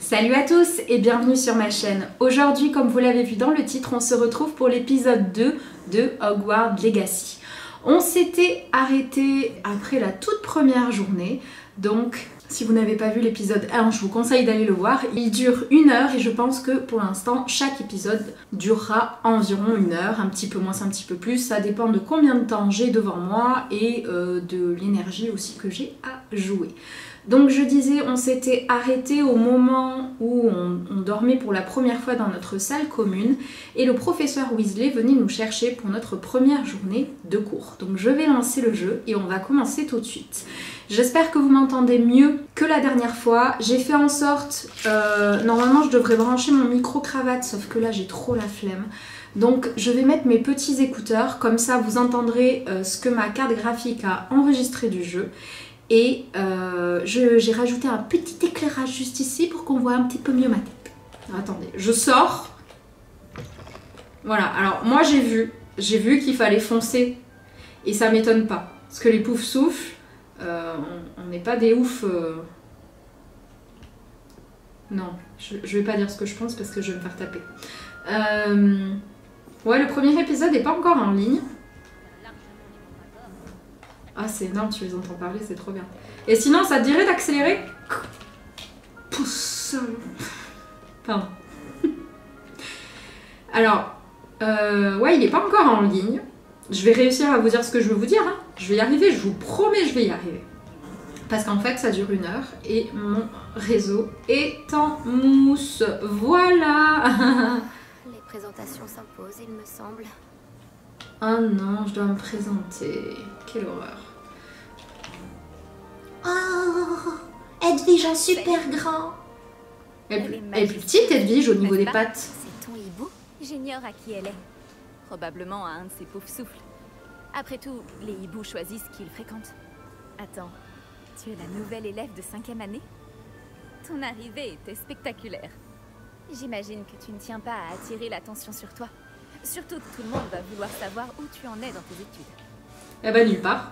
Salut à tous et bienvenue sur ma chaîne. Aujourd'hui, comme vous l'avez vu dans le titre, on se retrouve pour l'épisode 2 de Hogwarts Legacy. On s'était arrêté après la toute première journée, donc si vous n'avez pas vu l'épisode 1, je vous conseille d'aller le voir. Il dure 1 heure et je pense que pour l'instant, chaque épisode durera environ 1 heure, un petit peu moins, un petit peu plus. Ça dépend de combien de temps j'ai devant moi et de l'énergie aussi que j'ai à jouer. Donc je disais, on s'était arrêté au moment où on dormait pour la première fois dans notre salle commune et le professeur Weasley venait nous chercher pour notre première journée de cours. Donc je vais lancer le jeu et on va commencer tout de suite. J'espère que vous m'entendez mieux que la dernière fois. J'ai fait en sorte, normalement je devrais brancher mon micro-cravate, sauf que là j'ai trop la flemme. Donc je vais mettre mes petits écouteurs, comme ça vous entendrez ce que ma carte graphique a enregistré du jeu. Et j'ai rajouté un petit éclairage juste ici pour qu'on voit un petit peu mieux ma tête. Alors, attendez, je sors. Voilà, alors moi j'ai vu qu'il fallait foncer. Et ça m'étonne pas. Parce que les poufs souffles, on n'est pas des oufs. Non, je vais pas dire ce que je pense parce que je vais me faire taper. Ouais, le premier épisode n'est pas encore en ligne. Ah, c'est énorme, tu les entends parler, c'est trop bien. Et sinon, ça te dirait d'accélérer? Pousse. Pardon. Alors, ouais, il n'est pas encore en ligne. Je vais réussir à vous dire ce que je veux vous dire. Hein. Je vais y arriver, je vous promets, je vais y arriver. Parce qu'en fait, ça dure 1 heure et mon réseau est en mousse. Voilà. Les présentations s'imposent, il me semble. Ah non, je dois me présenter. Quelle horreur. Oh, Edwige en super grand. Elle est plus petite, Edwige, au niveau des pattes. C'est ton hibou? J'ignore à qui elle est. Probablement à un de ses pauvres souffles. Après tout, les hiboux choisissent qui ils fréquentent. Attends, tu es la nouvelle élève de 5e année? Ton arrivée était spectaculaire. J'imagine que tu ne tiens pas à attirer l'attention sur toi. Surtout que tout le monde va vouloir savoir où tu en es dans tes études. Eh ben nulle part.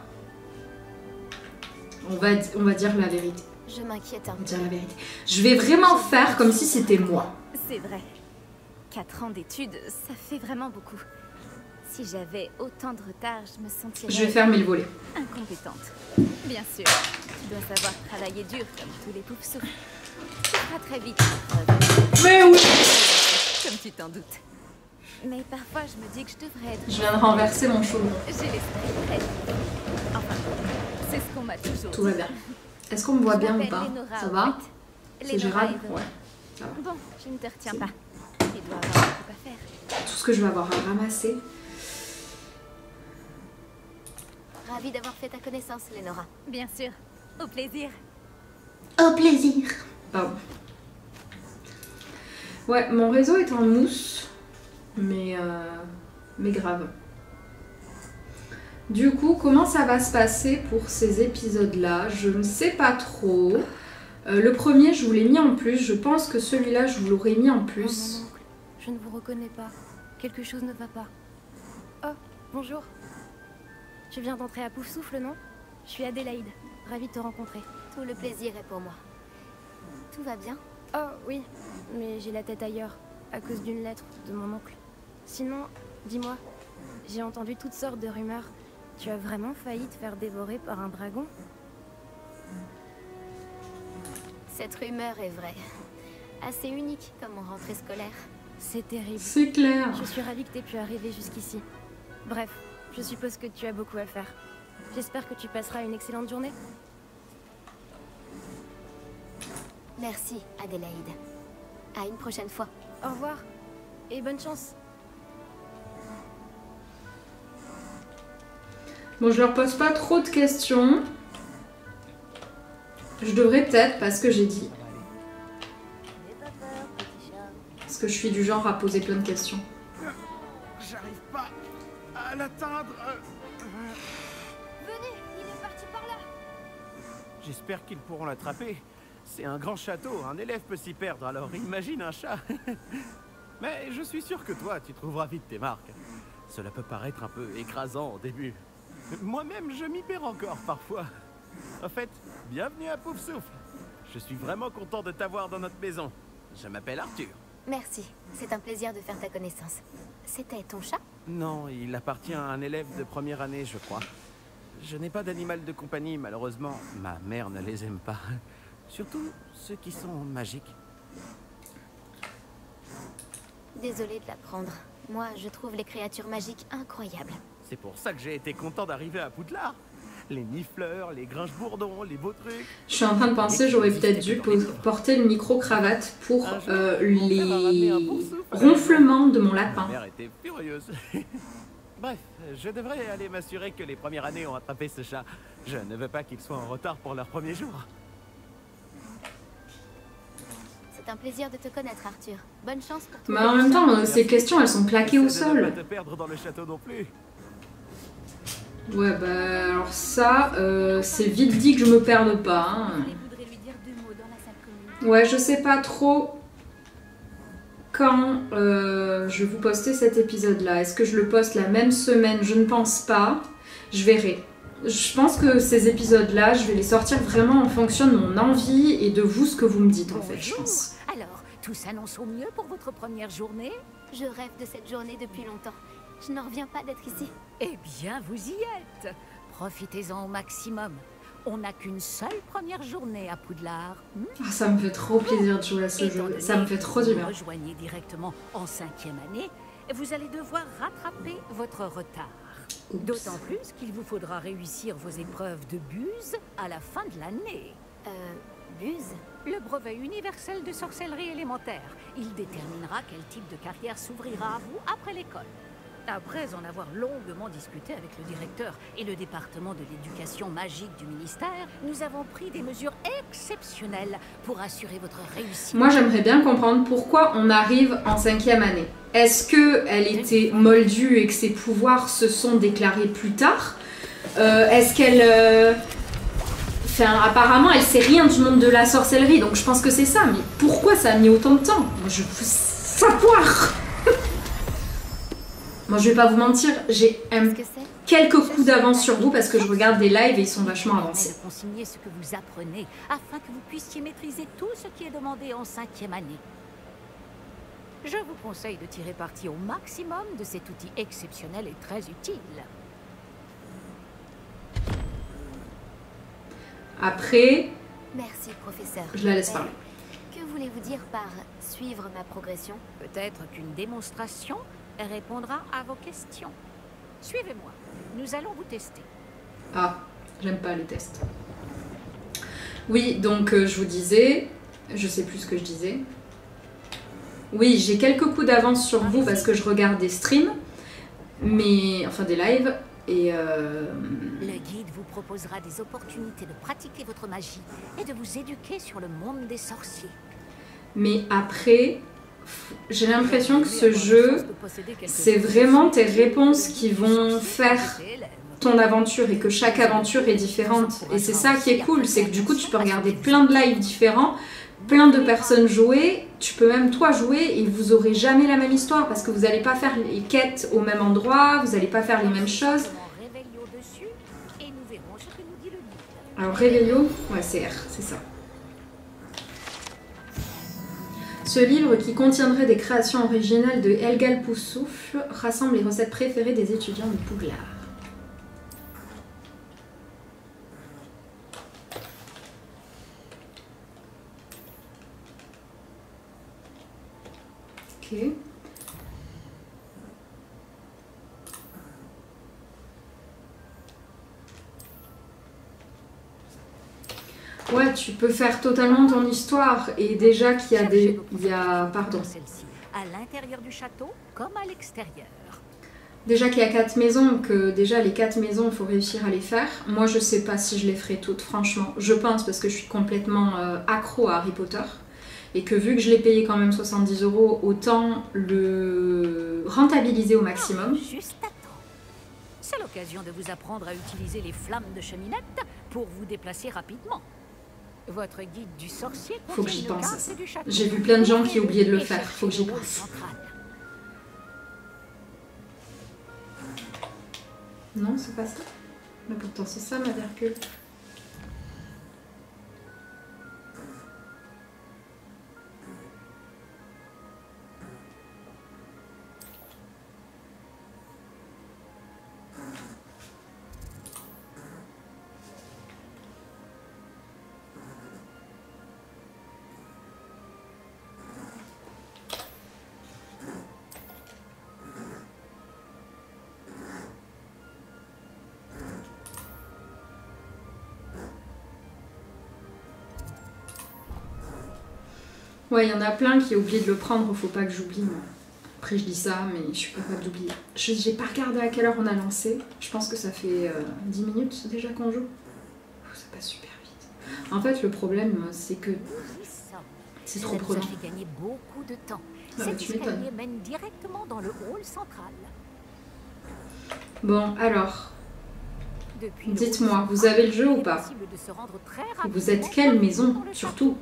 On va dire la vérité. Je m'inquiète un On va peu. dire la vérité. Je vais vraiment faire comme si c'était moi. C'est vrai. 4 ans d'études, ça fait vraiment beaucoup. Si j'avais autant de retard, je me sentirais... Je vais fermer le volet. incompétente. Bien sûr, tu dois savoir travailler dur comme tous les poufs souffles. Tu feras très vite. Mais oui! Comme tu t'en doutes. Mais parfois, je me dis que je devrais être... Je viens de renverser mon chaudron. J'ai l'esprit prêt. Enfin, c'est ce qu'on m'a toujours Tout va dit. bien. Est-ce qu'on me voit Je bien ou m'appelle pas? Lénora Ça va? White. C'est Lénora gérable? Evelyn. Ouais. Ça va. Bon, je ne te retiens pas. Tu dois avoir un truc à faire. Tout ce que je vais avoir à ramasser. Ravie d'avoir fait ta connaissance, Lénora. Bien sûr. Au plaisir. Au plaisir. Pardon. Ouais, mon réseau est en mousse. Mais grave. Du coup, comment ça va se passer pour ces épisodes-là? Je ne sais pas trop. Le premier, je vous l'ai mis en plus. Je pense que celui-là, je vous l'aurais mis en plus. Oh, mon oncle, je ne vous reconnais pas. Quelque chose ne va pas. Oh, bonjour. Tu viens d'entrer à Poufsouffle, non? Je suis Adélaïde. Ravie de te rencontrer. Tout le plaisir est pour moi. Tout va bien? Oh, oui, mais j'ai la tête ailleurs, à cause d'une lettre de mon oncle. Sinon, dis-moi, j'ai entendu toutes sortes de rumeurs. Tu as vraiment failli te faire dévorer par un dragon? Cette rumeur est vraie. Assez unique comme en rentrée scolaire. C'est terrible. C'est clair. Je suis ravie que tu aies pu arriver jusqu'ici. Bref, je suppose que tu as beaucoup à faire. J'espère que tu passeras une excellente journée. Merci, Adélaïde. À une prochaine fois. Au revoir, et bonne chance. Bon, je leur pose pas trop de questions. Je devrais peut-être, parce que j'ai dit. Parce que je suis du genre à poser plein de questions. J'arrive pas à l'atteindre. Venez, il est parti par là. J'espère qu'ils pourront l'attraper. C'est un grand château, un élève peut s'y perdre, alors imagine un chat. Mais je suis sûr que toi, tu trouveras vite tes marques. Cela peut paraître un peu écrasant au début. Moi-même, je m'y perds encore parfois. En fait, bienvenue à Poufsouffle. Je suis vraiment content de t'avoir dans notre maison. Je m'appelle Arthur. Merci, c'est un plaisir de faire ta connaissance. C'était ton chat? Non, il appartient à un élève de première année, je crois. Je n'ai pas d'animal de compagnie, malheureusement. Ma mère ne les aime pas. Surtout ceux qui sont magiques. Désolée de l'apprendre. Moi, je trouve les créatures magiques incroyables. C'est pour ça que j'ai été content d'arriver à Poudlard. Les nifleurs, les grinche-bourdons, les beaux trucs. Je suis en train de penser, j'aurais peut-être dû porter le micro-cravate pour les ronflements de mon lapin. Ma mère était furieuse. Bref, je devrais aller m'assurer que les premières années ont attrapé ce chat. Je ne veux pas qu'ils soient en retard pour leur premier jour. C'est un plaisir de te connaître, Arthur. Bonne chance pour tout. Mais en même temps, ces questions, elles sont plaquées au Essaie de ne sol. pas te perdre dans le château non plus. Ouais, bah alors ça, c'est vite dit que je me perde pas. Hein. Il voudrait lui dire 2 mots dans la salle commune. Ouais, je sais pas trop quand je vais vous poster cet épisode-là. Est-ce que je le poste la même semaine? Je ne pense pas. Je verrai. Je pense que ces épisodes-là, je vais les sortir vraiment en fonction de mon envie et de vous, ce que vous me dites en fait, je pense. Alors, tout s'annonce au mieux pour votre première journée? Je rêve de cette journée depuis longtemps. Je n'en reviens pas d'être ici. Eh bien, vous y êtes. Profitez-en au maximum. On n'a qu'une seule première journée à Poudlard. Ah, ça me fait trop plaisir de jouer à ce Étant jeu. donné Ça me fait trop que du vous bien. rejoignez directement en 5e année, vous allez devoir rattraper votre retard. Oups. D'autant plus qu'il vous faudra réussir vos épreuves de buse à la fin de l'année. Buse? Le brevet universel de sorcellerie élémentaire. Il déterminera quel type de carrière s'ouvrira à vous après l'école. Après en avoir longuement discuté avec le directeur et le département de l'éducation magique du ministère, nous avons pris des mesures exceptionnelles pour assurer votre réussite. Moi, j'aimerais bien comprendre pourquoi on arrive en 5e année. Est-ce qu'elle était moldue et que ses pouvoirs se sont déclarés plus tard? Est-ce qu'elle... Enfin, apparemment, elle sait rien du monde de la sorcellerie, donc je pense que c'est ça. Mais pourquoi ça a mis autant de temps? Moi, je veux savoir. Moi, je vais pas vous mentir, j'ai Qu'est-ce que c'est? quelques coups d'avance sur vous parce que je regarde des lives et ils sont vachement avancés. De consigner ce que vous apprenez afin que vous puissiez maîtriser tout ce qui est demandé en 5e année. Je vous conseille de tirer parti au maximum de cet outil exceptionnel et très utile. Après, Merci, professeur. je la laisse Mais parler. que voulez-vous dire par suivre ma progression? Peut-être qu'une démonstration répondra à vos questions. Suivez-moi, nous allons vous tester. Ah, j'aime pas les tests. Oui, donc je vous disais, je sais plus ce que je disais. Oui, j'ai quelques coups d'avance sur vous parce que je regarde des streams, mais enfin des lives, et Le guide vous proposera des opportunités de pratiquer votre magie et de vous éduquer sur le monde des sorciers. mais après, j'ai l'impression que ce jeu, c'est vraiment tes réponses qui vont faire ton aventure et que chaque aventure est différente. Et c'est ça qui est cool, c'est que du coup tu peux regarder plein de lives différents, plein de personnes jouer, tu peux même toi jouer et vous aurez jamais la même histoire parce que vous n'allez pas faire les quêtes au même endroit, vous n'allez pas faire les mêmes choses. Alors Réveillon, ouais c'est R, c'est ça. Ce livre, qui contiendrait des créations originales de Helgal Poussoufle, rassemble les recettes préférées des étudiants de Poudlard. Ok. Ouais, tu peux faire totalement ton histoire et déjà qu'il y a des... Pardon. Celle-ci, à l'intérieur du château comme à l'extérieur. Déjà qu'il y a 4 maisons, que déjà les 4 maisons, il faut réussir à les faire. Moi, je sais pas si je les ferai toutes, franchement. Je pense parce que je suis complètement accro à Harry Potter. Et que vu que je l'ai payé quand même 70 €, autant le rentabiliser au maximum. Juste à temps. C'est l'occasion de vous apprendre à utiliser les flammes de cheminette pour vous déplacer rapidement. Votre guide du sorcier Faut que j'y contient une pense à carte ça. du château. J'ai vu plein de gens qui oubliaient de le Et faire, faut que j'y cherchez le hall pense. central. Non, c'est pas ça. Mais pourtant, c'est ça ma Hercule. Ouais, il y en a plein qui ont oublié de le prendre, faut pas que j'oublie. Moi. Après, je dis ça, mais je suis capable d'oublier. J'ai pas regardé à quelle heure on a lancé. Je pense que ça fait 10 minutes déjà qu'on joue. Ça passe super vite. En fait, le problème, c'est que c'est trop prenant. Ça nous a fait gagner beaucoup de temps. Ah, Cet tu m'étonnes. escalier mène directement dans le hall central. Bon, alors, Depuis le dites-moi, hall vous avez le jeu il ou est pas? possible de se rendre très Vous êtes rapidement quelle maison, dans le surtout?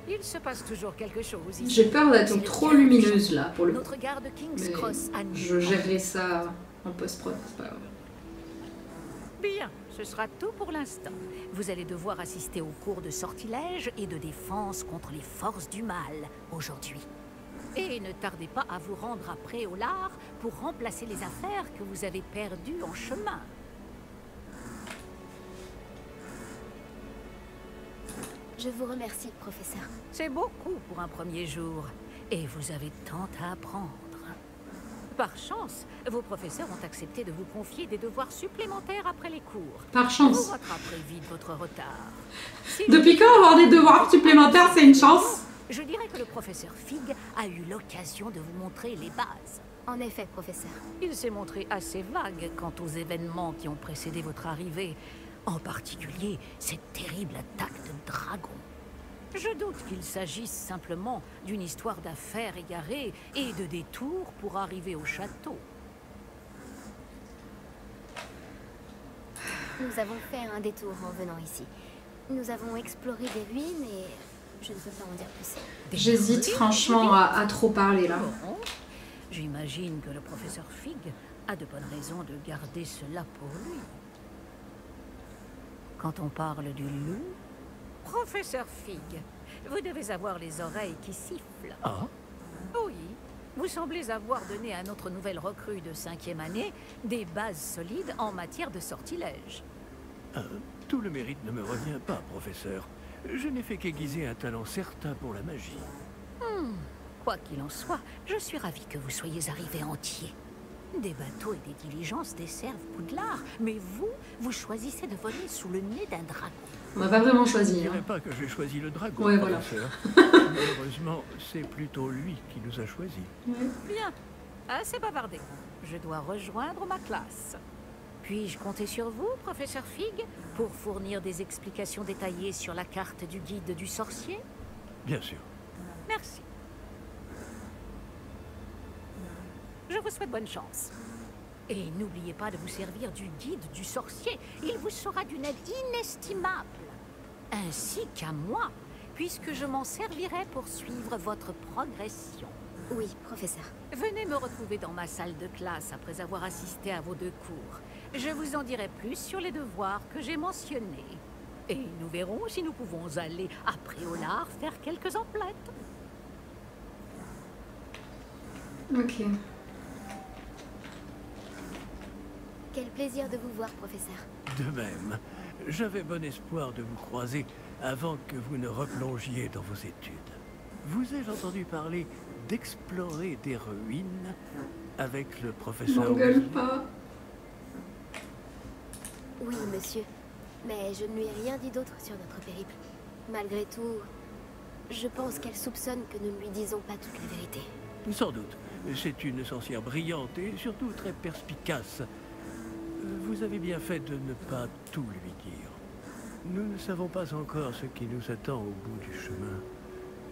Il se passe toujours quelque chose ici. J'ai peur d'être C'est le trop garde lumineuse du là, pour le coup. Notre garde King's Mais Cross à nous. je gérerai ça en post-prod, c'est pas grave. Bien, ce sera tout pour l'instant. Vous allez devoir assister aux cours de sortilège et de défense contre les forces du mal aujourd'hui. Et ne tardez pas à vous rendre à Préolard pour remplacer les affaires que vous avez perdues en chemin. Je vous remercie, professeur. C'est beaucoup pour un premier jour. Et vous avez tant à apprendre. Par chance, vos professeurs ont accepté de vous confier des devoirs supplémentaires après les cours. Par Vous chance. rattraperez vite votre retard. Si Depuis quand avoir des devoirs supplémentaires, c'est une chance? Je dirais que le professeur Fig a eu l'occasion de vous montrer les bases. En effet, professeur. Il s'est montré assez vague quant aux événements qui ont précédé votre arrivée. En particulier, cette terrible attaque de dragon. Je doute qu'il s'agisse simplement d'une histoire d'affaires égarées et de détours pour arriver au château. Nous avons fait un détour en venant ici. Nous avons exploré des ruines et je ne peux pas en dire plus. J'hésite franchement à trop parler là. Bon, j'imagine que le professeur Fig a de bonnes raisons de garder cela pour lui. Quand on parle du loup, professeur Fig, vous devez avoir les oreilles qui sifflent. Ah, Oui, vous semblez avoir donné à notre nouvelle recrue de 5e année des bases solides en matière de sortilège. tout le mérite ne me revient pas, professeur. Je n'ai fait qu'aiguiser un talent certain pour la magie. Quoi qu'il en soit, je suis ravie que vous soyez arrivé entier. Des bateaux et des diligences desservent Poudlard, mais vous choisissez de voler sous le nez d'un dragon. On n'a pas vraiment Je choisi. ne Hein. dirais pas que j'ai choisi le dragon, Ouais, voilà. professeur. Malheureusement, c'est plutôt lui qui nous a choisis. Bien, assez bavardé. Je dois rejoindre ma classe. Puis-je compter sur vous, professeur Fig, pour fournir des explications détaillées sur la carte du guide du sorcier? Bien sûr. Merci. Je vous souhaite bonne chance. Et n'oubliez pas de vous servir du guide du sorcier. Il vous sera d'une aide inestimable. Ainsi qu'à moi, puisque je m'en servirai pour suivre votre progression. Oui, professeur. Venez me retrouver dans ma salle de classe après avoir assisté à vos 2 cours. Je vous en dirai plus sur les devoirs que j'ai mentionnés. Et nous verrons si nous pouvons aller à Préolard faire quelques emplettes. Ok. Quel plaisir de vous voir, professeur. De même, j'avais bon espoir de vous croiser avant que vous ne replongiez dans vos études. Vous ai-je entendu parler d'explorer des ruines avec le professeur M'engueule Weasley? pas. Oui, monsieur. Mais je ne lui ai rien dit d'autre sur notre périple. Malgré tout, je pense qu'elle soupçonne que nous ne lui disons pas toute la vérité. Sans doute. C'est une sorcière brillante et surtout très perspicace. Vous avez bien fait de ne pas tout lui dire. Nous ne savons pas encore ce qui nous attend au bout du chemin.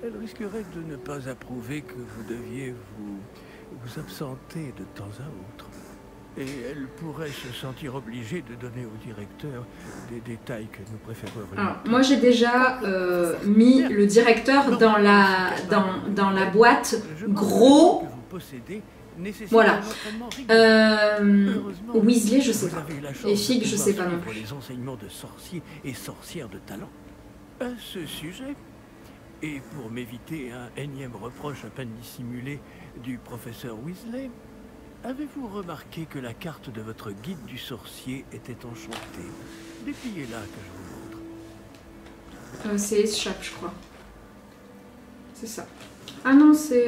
Elle risquerait de ne pas approuver que vous deviez vous absenter de temps à autre. Et elle pourrait se sentir obligée de donner au directeur des détails que nous préférerions. Alors, moi j'ai déjà mis le directeur dans la boîte Je pense gros. que vous possédez nécessite Voilà. un entraînement rigoureux. Heureusement, Weasley, je sais vous pas. avez eu la chance Et Fig, de je pouvoir sais pas non suivre plus. les enseignements de sorciers et sorcières de talent. À ce sujet, et pour m'éviter un énième reproche à peine dissimulé du professeur Weasley, avez-vous remarqué que la carte de votre guide du sorcier était enchantée? Dépliez-la que je vous montre. C'est Échappe, je crois. C'est ça. Ah non, c'est...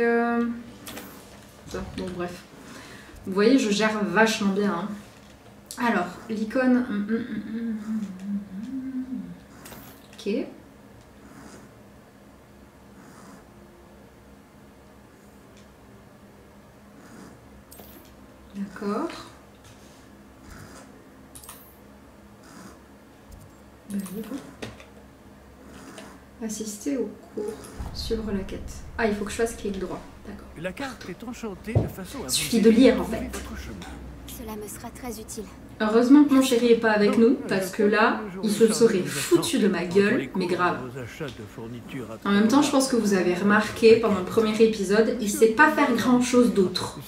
Ça, bon, bref. Vous voyez, je gère vachement bien. Hein. Alors, l'icône... Ok. D'accord. Assister au cours. Suivre la quête. Ah, il faut que je fasse clic droit. D'accord. La carte est enchantée de façon à... Il suffit de lire en fait. Cela me sera très utile. Heureusement que mon chéri est pas avec nous, parce que là, il se serait foutu de ma gueule, mais grave. En même temps, je pense que vous avez remarqué pendant le premier épisode, il sait pas faire grand chose d'autre.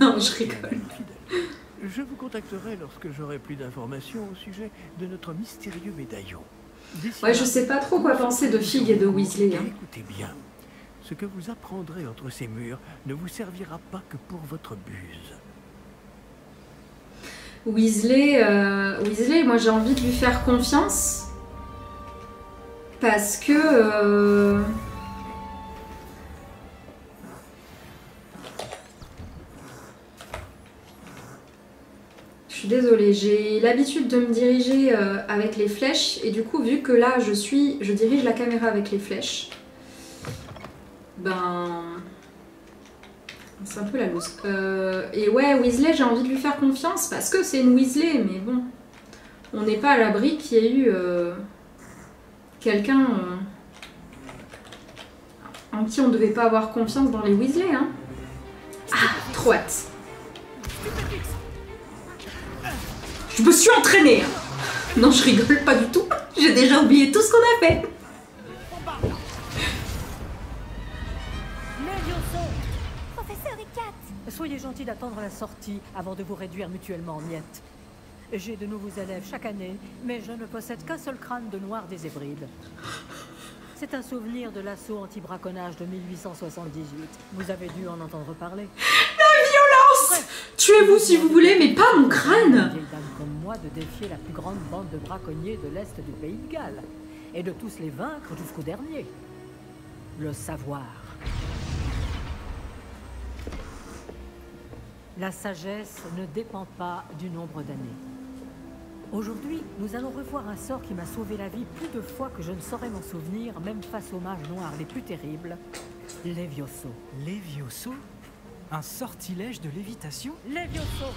Non, je rigole. Je vous contacterai lorsque j'aurai plus d'informations au sujet de notre mystérieux médaillon. Ouais, je sais pas trop quoi penser de Fig et de Weasley. Hein. Écoutez bien, ce que vous apprendrez entre ces murs ne vous servira pas que pour votre buse. Weasley, moi j'ai envie de lui faire confiance parce que je suis désolée, j'ai l'habitude de me diriger avec les flèches et du coup vu que là je dirige la caméra avec les flèches, ben c'est un peu la loose. Et ouais, Weasley, j'ai envie de lui faire confiance parce que c'est une Weasley, mais bon, on n'est pas à l'abri qu'il y ait eu quelqu'un en qui on ne devait pas avoir confiance dans les Weasley. Hein. Ah, trop hâte. Je me suis entraînée. Hein. Non, je rigole pas du tout. J'ai déjà oublié tout ce qu'on a fait. Soyez gentil d'attendre la sortie avant de vous réduire mutuellement en miettes. J'ai de nouveaux élèves chaque année, mais je ne possède qu'un seul crâne de noir des Hébrides. C'est un souvenir de l'assaut anti-braconnage de 1878. Vous avez dû en entendre parler. La violence! Tuez-vous si vous voulez, mais pas mon crâne! Une vieille dame comme moi de défier la plus grande bande de braconniers de l'Est du pays de Galles, et de tous les vaincre jusqu'au dernier. Le savoir. La sagesse ne dépend pas du nombre d'années. Aujourd'hui, nous allons revoir un sort qui m'a sauvé la vie plus de fois que je ne saurais m'en souvenir, même face aux mages noirs les plus terribles, Levioso. Levioso? Un sortilège de lévitation? Levioso!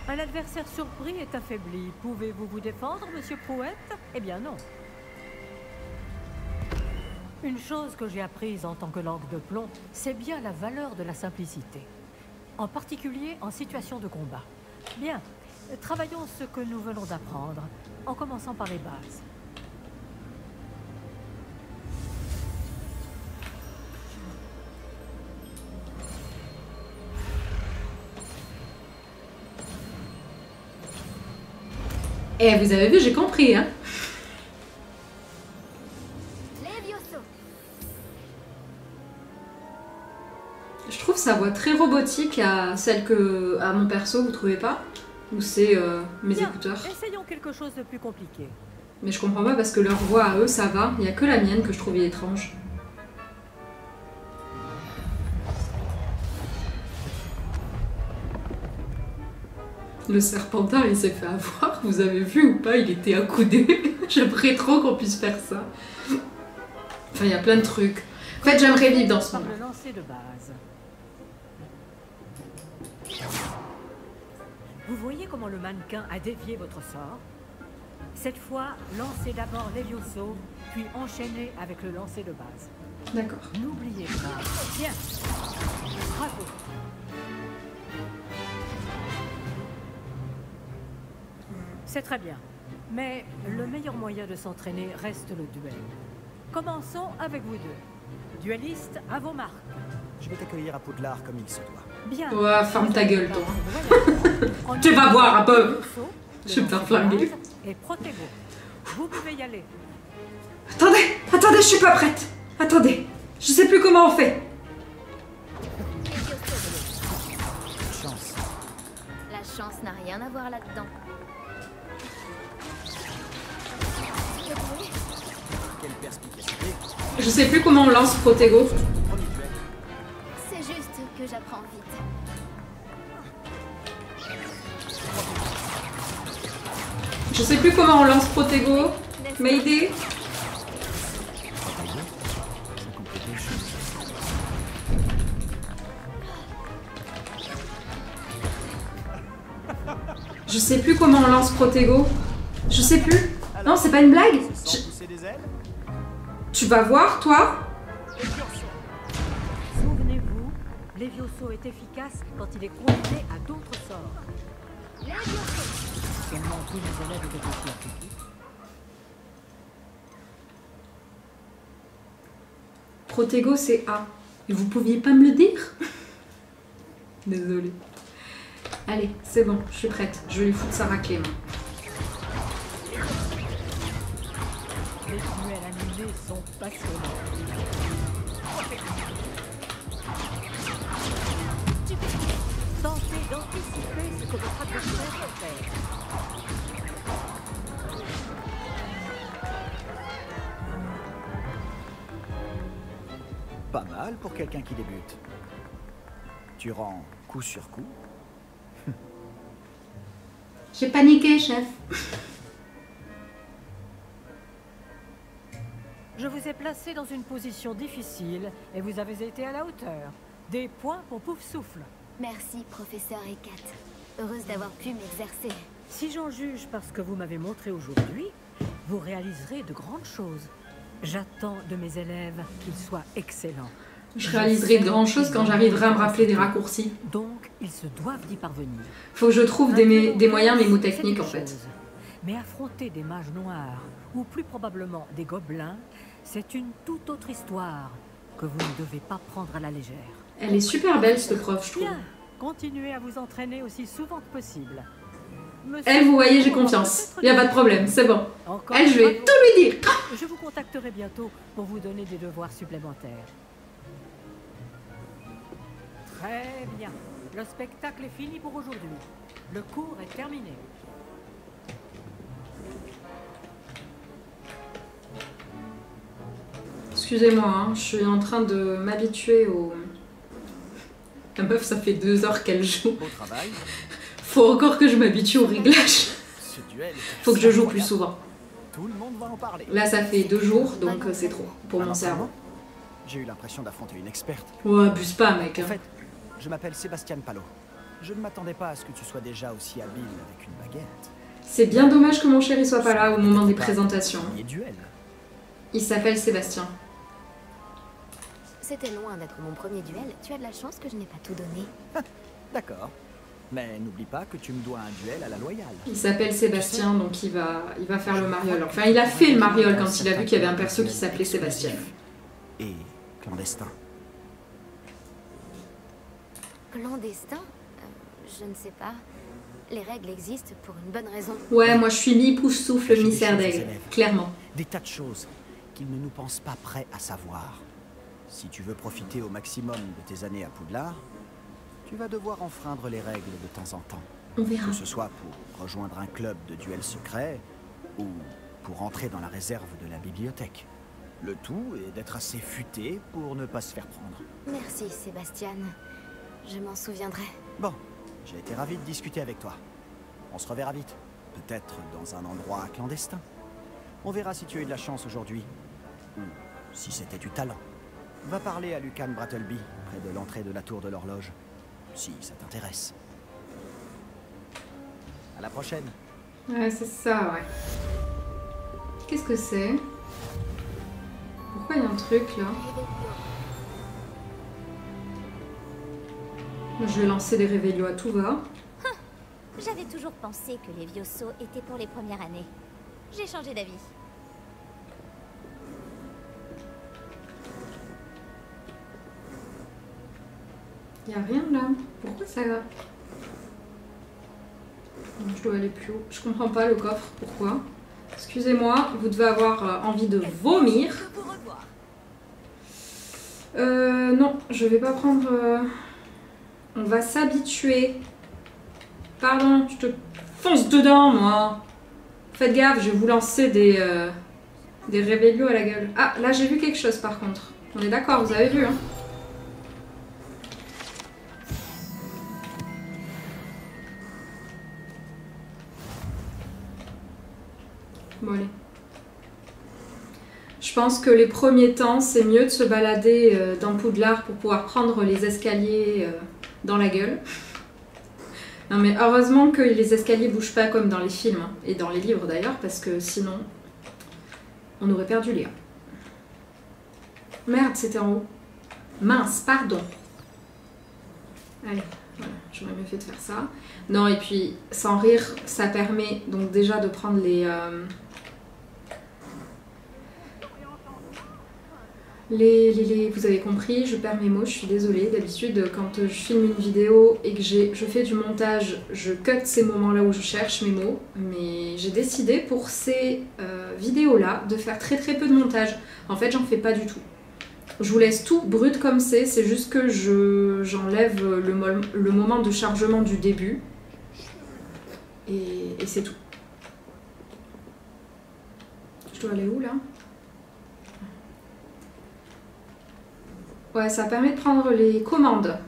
Un adversaire surpris est affaibli. Pouvez-vous vous défendre, monsieur Prouette? Eh bien non. Une chose que j'ai apprise en tant que langue de plomb, c'est bien la valeur de la simplicité. En particulier en situation de combat. Bien, travaillons ce que nous venons d'apprendre, en commençant par les bases. Eh, vous avez vu, j'ai compris, hein. Je trouve sa voix très robotique à celle à mon perso, vous trouvez pas? Ou c'est mes écouteurs? Essayons quelque chose de plus compliqué. Mais je comprends pas parce que leur voix à eux, ça va. Il y a que la mienne que je trouvais étrange. Le Serpentard, il s'est fait avoir. Vous avez vu ou pas? Il était accoudé. J'aimerais trop qu'on puisse faire ça. Enfin, il y a plein de trucs. En fait, j'aimerais vivre dans ce monde. Le lancer de base. Vous voyez comment le mannequin a dévié votre sort? Cette fois, lancez d'abord Levioso, puis enchaînez avec le lancer de base. D'accord. N'oubliez pas. Bien. Bravo. C'est très bien. Mais le meilleur moyen de s'entraîner reste le duel. Commençons avec vous deux. Duellistes, à vos marques. Je vais t'accueillir à Poudlard comme il se doit. Bien. Ouais, ferme ta gueule, toi. Tu vas voir un peu. Je vais me faire flinguer. Et Protego. Vous pouvez y aller. Attendez, je suis pas prête. Attendez, je sais plus comment on fait. Chance. La chance n'a rien à voir là-dedans. Quelle perspicacité. Je sais plus comment on lance Protego. C'est juste que j'apprends vite. Je sais plus comment on lance Protego. Mayday. Je sais plus comment on lance Protego. Je sais plus. Non, c'est pas une blague. Tu vas voir, toi? Souvenez-vous, Levioso est efficace quand il est combiné à d'autres sorts. Seulement tous les élèves étaient aussi appliqués. Protego, c'est A. Et vous pouviez pas me le dire? Désolée. Allez, c'est bon, je suis prête. Je vais lui foutre sa raclée, moi. Les duels animés sont passionnants. Tentez d'anticiper ce que votre adversaire va faire. Pas mal pour quelqu'un qui débute. Tu rends coup sur coup. J'ai paniqué, chef. Je vous ai placé dans une position difficile et vous avez été à la hauteur. Des points pour Pouf Souffle. Merci, professeur Hecat. Heureuse d'avoir pu m'exercer. Si j'en juge par ce que vous m'avez montré aujourd'hui, vous réaliserez de grandes choses. J'attends de mes élèves qu'ils soient excellents. Je réaliserai de grandes choses quand j'arriverai à me rappeler des raccourcis. Donc, ils se doivent d'y parvenir. Faut que je trouve des moyens mémotechniques, en C'est une fait. chose. Mais affronter des mages noirs, ou plus probablement des gobelins, c'est une toute autre histoire que vous ne devez pas prendre à la légère. Elle est super belle, cette prof, je trouve. Bien, continuez à vous entraîner aussi souvent que possible. Monsieur Elle, vous voyez, j'ai confiance. Y a pas de problème, c'est bon. Encore Elle, je vais bravo. tout lui dire. Je vous contacterai bientôt pour vous donner des devoirs supplémentaires. Très bien. Le spectacle est fini pour aujourd'hui. Le cours est terminé. Excusez-moi, hein, je suis en train de m'habituer au... La meuf, ça fait 2 heures qu'elle joue. Beau travail. Faut encore que je m'habitue au réglage. Ce duel est Faut que je joue plus souvent. Tout le monde va en parler. Là, ça fait 2 jours, donc c'est trop pour mon Un cerveau. entraînement. J'ai eu l'impression d'affronter une experte. Ouais, abuse pas, mec. En hein. fait, je m'appelle Sébastien Palo. Je ne m'attendais pas à ce que tu sois déjà aussi habile avec une baguette. C'est bien dommage que mon chéri soit pas là au moment des présentations. Et duel. Il s'appelle Sébastien. C'était loin d'être mon premier duel. Tu as de la chance que je n'ai pas tout donné. D'accord. Mais n'oublie pas que tu me dois un duel à la loyale. Il s'appelle Sébastien, donc il va faire le mariole. Enfin, il a fait le mariole quand il a vu qu'il y avait un perso qui s'appelait Sébastien. Et clandestin. Clandestin Je ne sais pas. Les règles existent pour une bonne raison. Ouais, moi je suis mi-pouf-souffle, J'ai des mi-serre choses, d'aigle, élèves. clairement. Des tas de choses qu'ils ne nous pensent pas prêts à savoir. Si tu veux profiter au maximum de tes années à Poudlard, tu vas devoir enfreindre les règles de temps en temps. On verra. Que ce soit pour rejoindre un club de duels secrets ou pour entrer dans la réserve de la bibliothèque. Le tout est d'être assez futé pour ne pas se faire prendre. Merci, Sébastien. Je m'en souviendrai. Bon, j'ai été ravi de discuter avec toi. On se reverra vite. Peut-être dans un endroit clandestin. On verra si tu as eu de la chance aujourd'hui. Ou si c'était du talent. Va parler à Lucan Brattleby, près de l'entrée de la tour de l'horloge. Si ça t'intéresse. À la prochaine. Ouais, c'est ça, ouais. Qu'est-ce que c'est? Pourquoi il y a un truc là? Je vais lancer des révélios à tout va. J'avais toujours pensé que les Levioso étaient pour les premières années. J'ai changé d'avis. Il n'y a rien là. Pourquoi ça va? Je dois aller plus haut. Je comprends pas le coffre. Pourquoi? Excusez-moi, vous devez avoir envie de vomir. Non, je vais pas prendre... On va s'habituer. Pardon, je te fonce dedans, moi. Faites gaffe, je vais vous lancer des révélios à la gueule. Ah, là j'ai vu quelque chose par contre. On est d'accord, vous avez vu, hein? Bon, allez. Je pense que les premiers temps, c'est mieux de se balader dans Poudlard pour pouvoir prendre les escaliers dans la gueule. Non mais heureusement que les escaliers bougent pas comme dans les films, hein, et dans les livres d'ailleurs, parce que sinon, on aurait perdu Léa. Merde, c'était en haut. Mince, pardon. Allez, voilà, j'aurais mieux fait de faire ça. Non, et puis, sans rire, ça permet donc déjà de prendre vous avez compris, je perds mes mots, je suis désolée. D'habitude, quand je filme une vidéo et que je fais du montage, je cut ces moments-là où je cherche mes mots. Mais j'ai décidé pour ces vidéos-là de faire très peu de montage. En fait, j'en fais pas du tout. Je vous laisse tout brut comme c'est juste que j'enlève le moment de chargement du début. Et c'est tout. Je dois aller où là ? Ouais, ça permet de prendre les commandes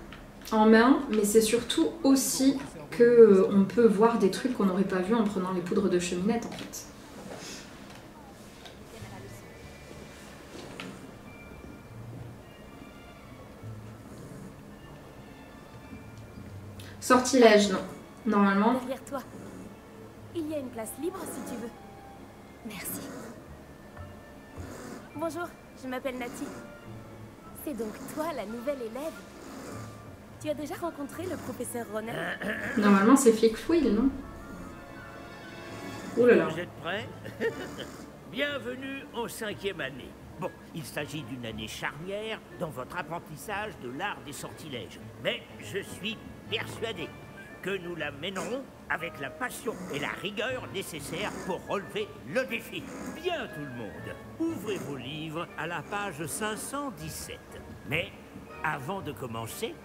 en main, mais c'est surtout aussi que on peut voir des trucs qu'on n'aurait pas vu en prenant les poudres de cheminette en fait. Sortilège, non. Normalement. Derrière toi. Il y a une place libre si tu veux. Merci. Bonjour, je m'appelle Nati. C'est donc toi la nouvelle élève. Tu as déjà rencontré le professeur Ronen? Normalement c'est Flickwill, non? Ouh là là. Vous êtes prêts? Bienvenue en 5e année. Bon, il s'agit d'une année charnière dans votre apprentissage de l'art des sortilèges. Mais je suis persuadé que nous la mènerons avec la passion et la rigueur nécessaires pour relever le défi. Bien tout le monde, ouvrez vos livres à la page 517. Mais avant de commencer,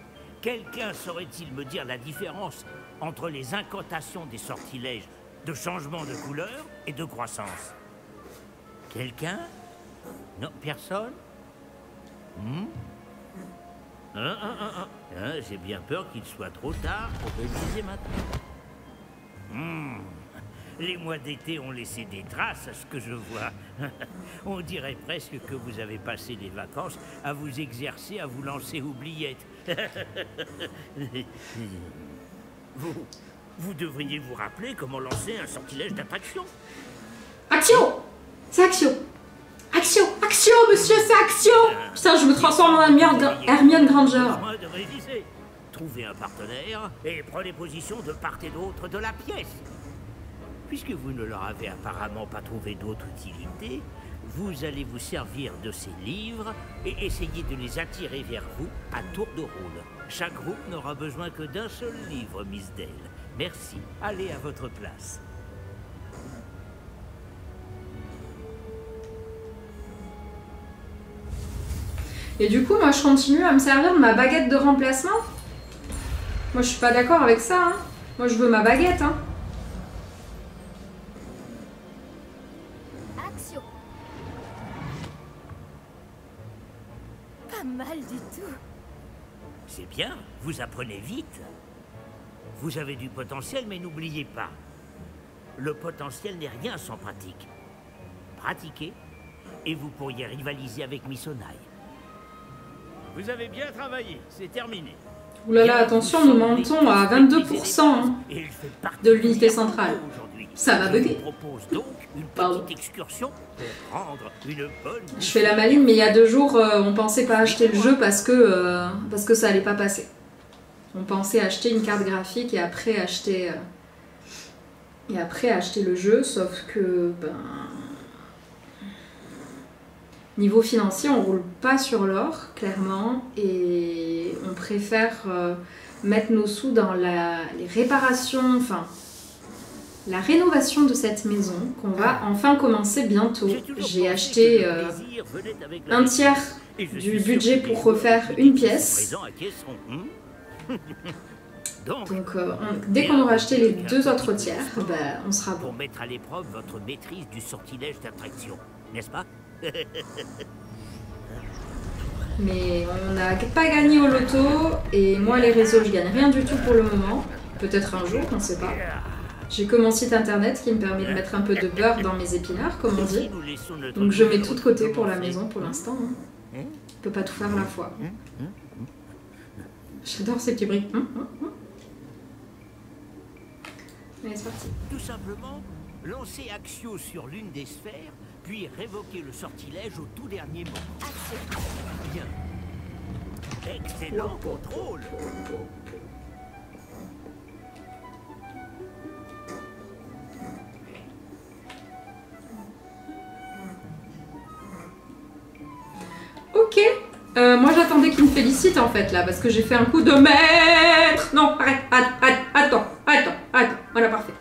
quelqu'un saurait-il me dire la différence entre les incantations des sortilèges de changement de couleur et de croissance? Quelqu'un? Non, personne? J'ai bien peur qu'il soit trop tard pour réviser maintenant. Les mois d'été ont laissé des traces à ce que je vois. On dirait presque que vous avez passé les vacances à vous exercer, à vous lancer oubliettes. Vous devriez vous rappeler comment lancer un sortilège d'attraction. Action! C'est Action! Action! Action, monsieur, c'est Action! Putain, je me transforme en Hermione Granger. Besoin de réviser. Trouvez un partenaire et prenez position de part et d'autre de la pièce. Puisque vous ne leur avez apparemment pas trouvé d'autre utilité, vous allez vous servir de ces livres et essayer de les attirer vers vous à tour de rôle. Chaque groupe n'aura besoin que d'un seul livre, Miss Dale. Merci. Allez à votre place. Et du coup, moi, je continue à me servir de ma baguette de remplacement. Moi, je suis pas d'accord avec ça, hein. Moi, je veux ma baguette, hein. Action. Pas mal du tout. C'est bien, vous apprenez vite. Vous avez du potentiel, mais n'oubliez pas, le potentiel n'est rien sans pratique. Pratiquez, et vous pourriez rivaliser avec Miss Onaï. Vous avez bien travaillé, c'est terminé. Ouh là là, attention, nous montons à 22% hein, de l'unité centrale. Ça va bugger. Pardon. Je fais la maligne, mais il y a 2 jours, on pensait pas acheter le jeu parce que ça allait pas passer. On pensait acheter une carte graphique et après acheter le jeu, sauf que niveau financier, on roule pas sur l'or, clairement, et on préfère mettre nos sous dans les réparations, enfin, la rénovation de cette maison, qu'on va enfin commencer bientôt. J'ai acheté un tiers du budget pour refaire une pièce. Donc, dès qu'on aura acheté les 2 autres tiers, on sera bon. Pour mettre à l'épreuve votre maîtrise du sortilège d'attraction, n'est-ce pas? Mais on n'a pas gagné au loto et moi les réseaux je gagne rien du tout pour le moment. Peut-être un jour, on ne sait pas. J'ai que mon site internet qui me permet de mettre un peu de beurre dans mes épinards, comme on dit. Donc je mets tout de côté pour la maison pour l'instant. Hein. On peut pas tout faire à la fois. J'adore ces petits bruits. Allez, c'est parti. Tout simplement, lancer Axio sur l'une des sphères, puis révoquer le sortilège au tout dernier moment. Axio. Bien. Excellent contrôle. Ok. Moi j'attendais qu'il me félicite en fait là, parce que j'ai fait un coup de maître. Non, arrête, attends. Voilà, parfait.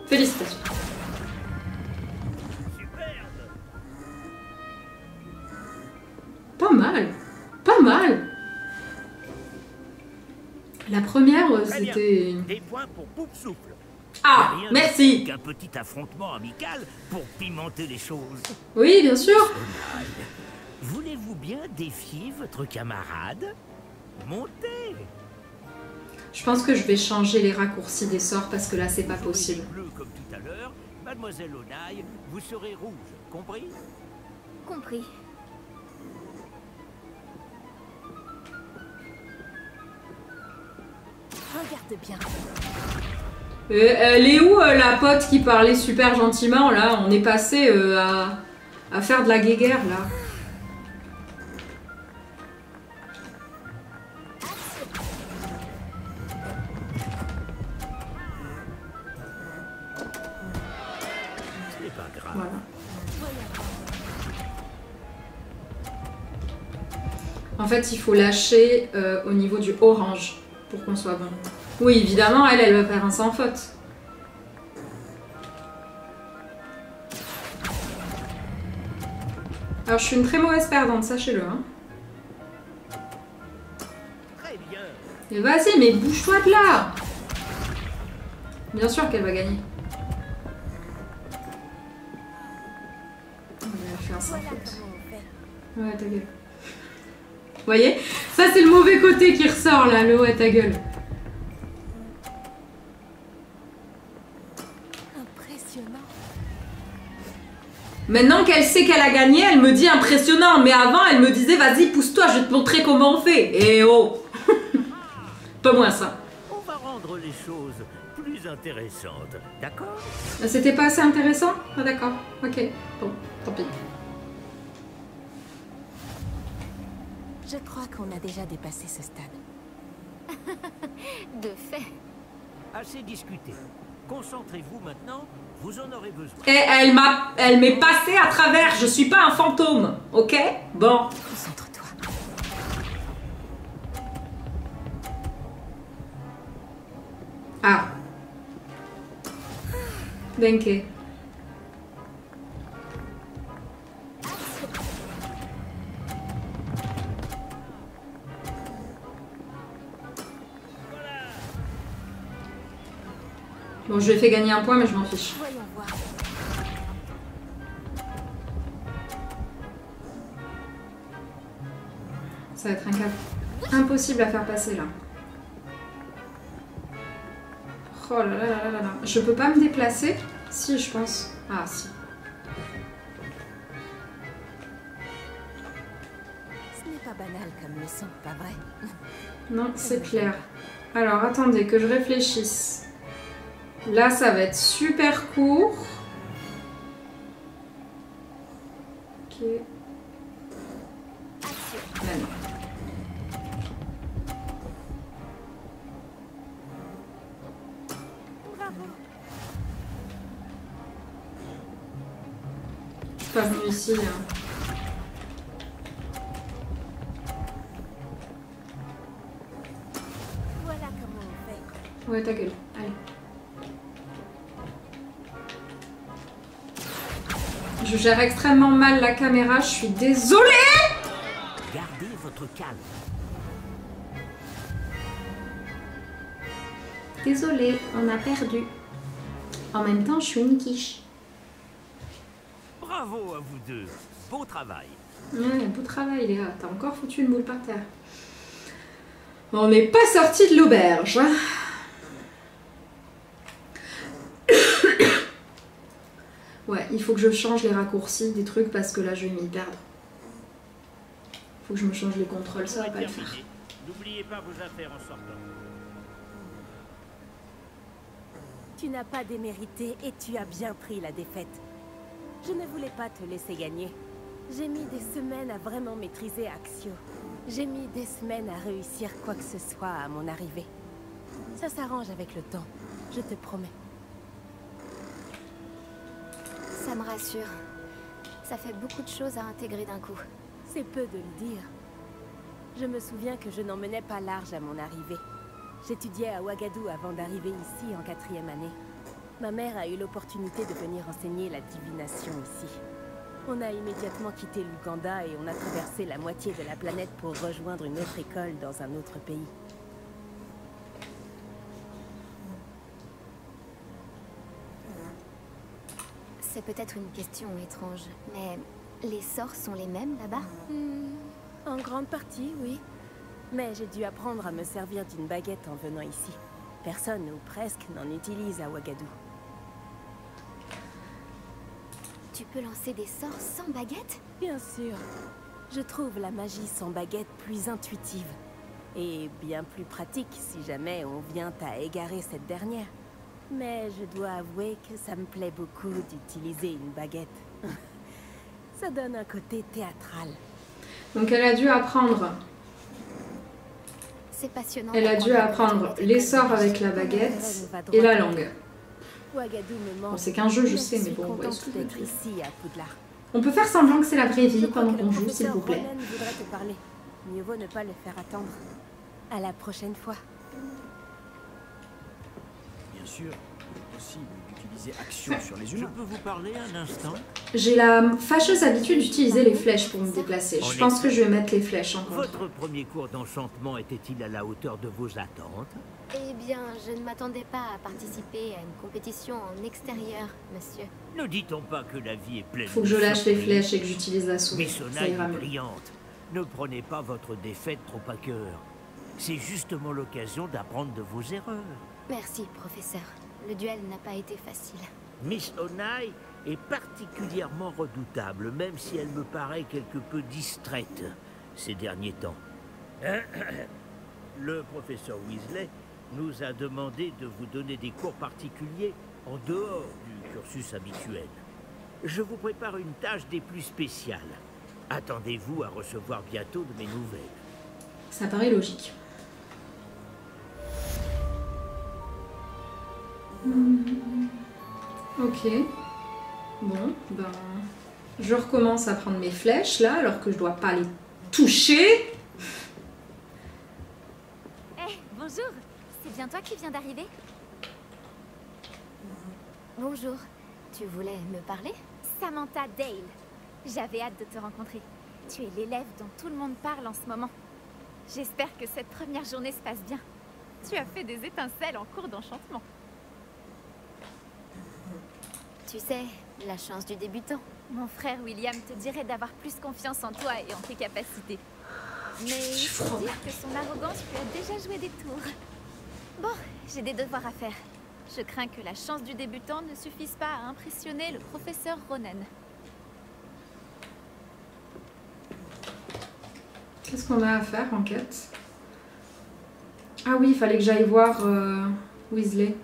Félicitations. Pas mal. La première, c'était... Des points pour Pouf Souffle. Ah, Rien merci. qu'un petit affrontement amical pour pimenter les choses. Oui, bien sûr. Voulez-vous bien défier votre camarade? Montez. Je pense que je vais changer les raccourcis des sorts parce que là, c'est pas possible. Bleu comme tout à l'heure, Mademoiselle Onaï, vous serez rouge, compris? Compris. Regarde bien. Elle est où la pote qui parlait super gentiment là? On est passé à faire de la guéguerre là. C'est pas grave. Voilà. En fait, il faut lâcher au niveau du orange pour qu'on soit bon. Oui, évidemment, elle va faire un sans faute. Alors, je suis une très mauvaise perdante, sachez-le. Hein. Très bien. Et vas-y, mais bouge-toi de là. Bien sûr qu'elle va gagner. On va faire sans faute. Ouais, ta gueule. Vous voyez? Ça, c'est le mauvais côté qui ressort, là, le ouais, ta gueule. Impressionnant. Maintenant qu'elle sait qu'elle a gagné, elle me dit impressionnant. Mais avant, elle me disait, vas-y, pousse-toi, je vais te montrer comment on fait. Et oh. Pas moins ça. On va rendre les choses plus intéressantes, d'accord? C'était pas assez intéressant? Ah d'accord, ok. Bon, tant pis. Je crois qu'on a déjà dépassé ce stade. De fait. Assez discuté. Concentrez-vous maintenant, vous en aurez besoin. Et elle m'est passée à travers, je suis pas un fantôme, ok? Bon. Concentre-toi. Ah. Danke. Bon, je lui ai fait gagner un point, mais je m'en fiche. Voyons voir. Ça va être un cap impossible à faire passer là. Oh là là là là là là. Je peux pas me déplacer? Si, je pense. Ah, si. Ce n'est pas banal comme leçon, pas vrai? Non, c'est clair. Alors, attendez, que je réfléchisse. Là, ça va être super court. Ok. Maintenant. Je suis pas venue ici. Hein. Voilà comment on fait. Ouais, ta gueule. Allez. Je gère extrêmement mal la caméra, je suis désolée! Gardez votre calme. Désolée, on a perdu. En même temps, je suis une quiche. Bravo à vous deux. Beau travail. Ouais, beau travail, Léa. T'as encore foutu une boule par terre. On n'est pas sorti de l'auberge. Hein. Ouais, il faut que je change les raccourcis des trucs parce que là, je vais m'y perdre. Faut que je me change les contrôles, ça va pas le faire. N'oubliez pas vos affaires en sortant. Tu n'as pas démérité et tu as bien pris la défaite. Je ne voulais pas te laisser gagner. J'ai mis des semaines à vraiment maîtriser Axio. J'ai mis des semaines à réussir quoi que ce soit à mon arrivée. Ça s'arrange avec le temps, je te promets. Ça me rassure. Ça fait beaucoup de choses à intégrer d'un coup. C'est peu de le dire. Je me souviens que je n'en menais pas large à mon arrivée. J'étudiais à Ouagadou avant d'arriver ici en 4e année. Ma mère a eu l'opportunité de venir enseigner la divination ici. On a immédiatement quitté l'Ouganda et on a traversé la moitié de la planète pour rejoindre une autre école dans un autre pays. C'est peut-être une question étrange, mais les sorts sont les mêmes là-bas? En grande partie, oui. Mais j'ai dû apprendre à me servir d'une baguette en venant ici. Personne, ou presque, n'en utilise à Ouagadou. Tu peux lancer des sorts sans baguette? Bien sûr. Je trouve la magie sans baguette plus intuitive. Et bien plus pratique si jamais on vient à égarer cette dernière. Mais je dois avouer que ça me plaît beaucoup d'utiliser une baguette. Ça donne un côté théâtral. Donc elle a dû apprendre. C'est passionnant. Elle a dû apprendre les sorts avec la baguette et la langue. Bon, c'est qu'un jeu, je sais, mais bon, ouais, on peut faire semblant que c'est la vraie vie pendant qu'on joue, s'il vous plaît. Voudrait te parler. Mieux vaut ne pas le faire attendre. À la prochaine fois. Bien sûr, il est possible d'utiliser Axio sur les humains. Je peux vous parler un instant? J'ai la fâcheuse habitude d'utiliser les flèches pour me déplacer. Je pense que je vais mettre les flèches en contre. Votre premier cours d'enchantement était-il à la hauteur de vos attentes? Eh bien, je ne m'attendais pas à participer à une compétition en extérieur, monsieur. Ne dit-on pas que la vie est pleine de Faut que je lâche les surprises? flèches et que j'utilise la souris. Mais Ça Sonaï ira est mieux. brillante. Ne prenez pas votre défaite trop à cœur. C'est justement l'occasion d'apprendre de vos erreurs. Merci, professeur. Le duel n'a pas été facile. Miss Onai est particulièrement redoutable, même si elle me paraît quelque peu distraite ces derniers temps. Le professeur Weasley nous a demandé de vous donner des cours particuliers en dehors du cursus habituel. Je vous prépare une tâche des plus spéciales. Attendez-vous à recevoir bientôt de mes nouvelles. Ça paraît logique. Ok. Bon, ben... je recommence à prendre mes flèches, là, alors que je dois pas les toucher. Eh, bonjour. C'est bien toi qui viens d'arriver? Bonjour. Tu voulais me parler? Samantha Dale. J'avais hâte de te rencontrer. Tu es l'élève dont tout le monde parle en ce moment. J'espère que cette première journée se passe bien. Tu as fait des étincelles en cours d'enchantement. Tu sais, la chance du débutant. Mon frère William te dirait d'avoir plus confiance en toi et en tes capacités. Mais il faut dire que son arrogance lui a déjà joué des tours. Bon, j'ai des devoirs à faire. Je crains que la chance du débutant ne suffise pas à impressionner le professeur Ronen. Qu'est-ce qu'on a à faire en quête? Ah oui, il fallait que j'aille voir Weasley.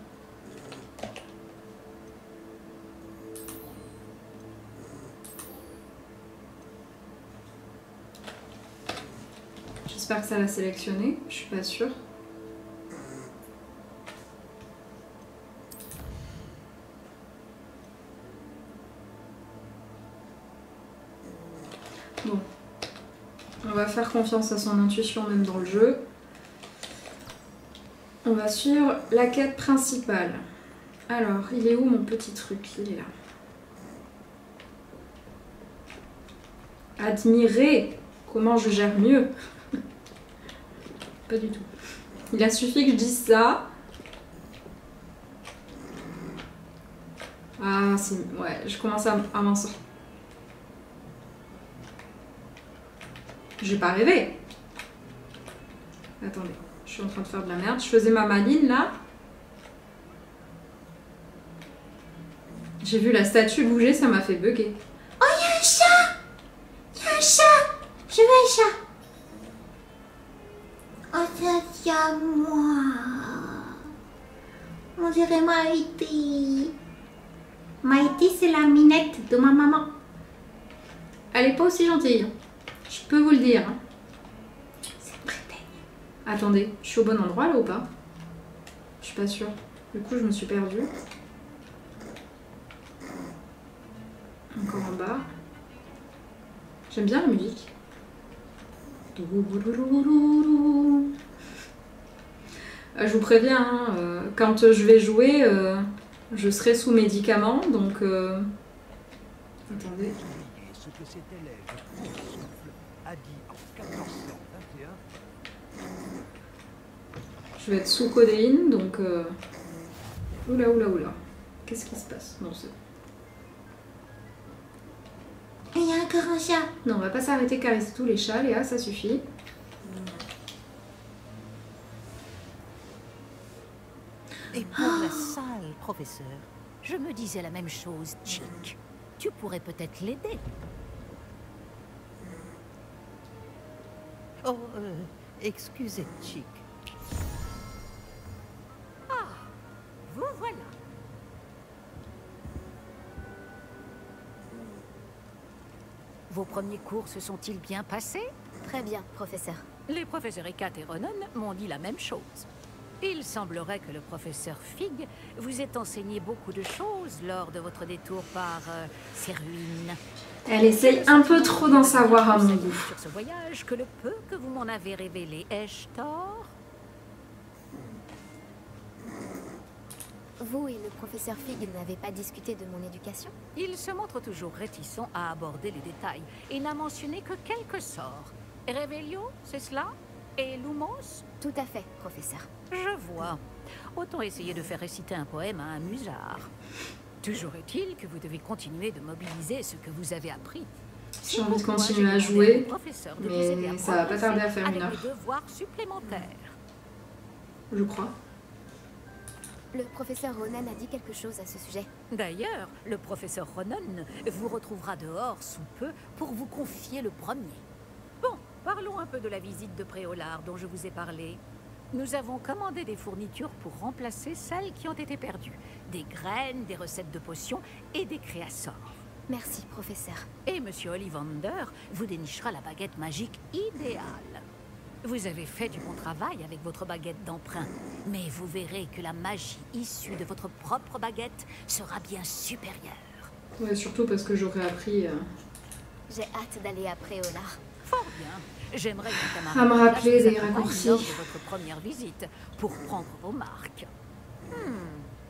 J'espère que ça l'a sélectionné, je suis pas sûre. Bon. On va faire confiance à son intuition même dans le jeu. On va suivre la quête principale. Alors, il est où mon petit truc? Il est là. Admirer comment je gère mieux. Pas du tout. Il a suffi que je dise ça. Ah, c'est... Ouais, je commence à m'en sortir. J'ai pas rêvé. Attendez, je suis en train de faire de la merde. Je faisais ma maline là. J'ai vu la statue bouger, ça m'a fait bugger. Oh, il y a un chat! Il y a un chat! Je veux un chat! Oh, ça vient moi. On dirait Maïté. Maïté, c'est la minette de ma maman. Elle est pas aussi gentille. Je peux vous le dire. C'est Brétaigne. Attendez, je suis au bon endroit là ou pas? Je suis pas sûre. Du coup, je me suis perdue. Encore en bas. J'aime bien la musique. Je vous préviens, hein, quand je vais jouer, je serai sous médicaments, donc... Attendez. Ce que cet élève Souffle a dit en 1421. Je vais être sous codéine, donc... Oula, oula, oula. Qu'est-ce qui se passe? Non, c'est... Il y a encore un chat. Non, on va pas s'arrêter caresser tous les chats, Léa, ça suffit. Et pour la salle, professeur, je me disais la même chose, Chick. Tu pourrais peut-être l'aider. Oh, excusez, Chick. Ah, vous voilà. Vos premiers cours se sont-ils bien passés? Très bien, professeur. Les professeurs Ekat et Ronan m'ont dit la même chose. Il semblerait que le professeur Fig vous ait enseigné beaucoup de choses lors de votre détour par ces ruines. Elle essaye un peu trop d'en savoir à mon goût. Sur ce voyage que le peu que vous m'en avez révélé, ai-je tort? Vous et le professeur Fig n'avez pas discuté de mon éducation? Il se montre toujours réticent à aborder les détails et n'a mentionné que quelques sorts. Revelio, c'est cela? Et Lumos? Tout à fait, professeur. Je vois. Autant essayer de faire réciter un poème à un musard. Toujours est-il que vous devez continuer de mobiliser ce que vous avez appris. J'ai envie de continuer à jouer, mais ça va pas tarder à faire une heure. Avec des devoirs supplémentaires. Je crois. Le professeur Ronan a dit quelque chose à ce sujet. D'ailleurs, le professeur Ronan vous retrouvera dehors sous peu pour vous confier le premier. Bon, parlons un peu de la visite de Préolard dont je vous ai parlé. Nous avons commandé des fournitures pour remplacer celles qui ont été perdues. Des graines, des recettes de potions et des créassors. Merci, professeur. Et Monsieur Ollivander vous dénichera la baguette magique idéale. Vous avez fait du bon travail avec votre baguette d'emprunt, mais vous verrez que la magie issue de votre propre baguette sera bien supérieure. Ouais, surtout parce que j'aurais appris... J'ai hâte d'aller à Préolard. Fort bien. J'aimerais que à me rappeler des raccourcis. Lors de votre première visite pour prendre vos marques.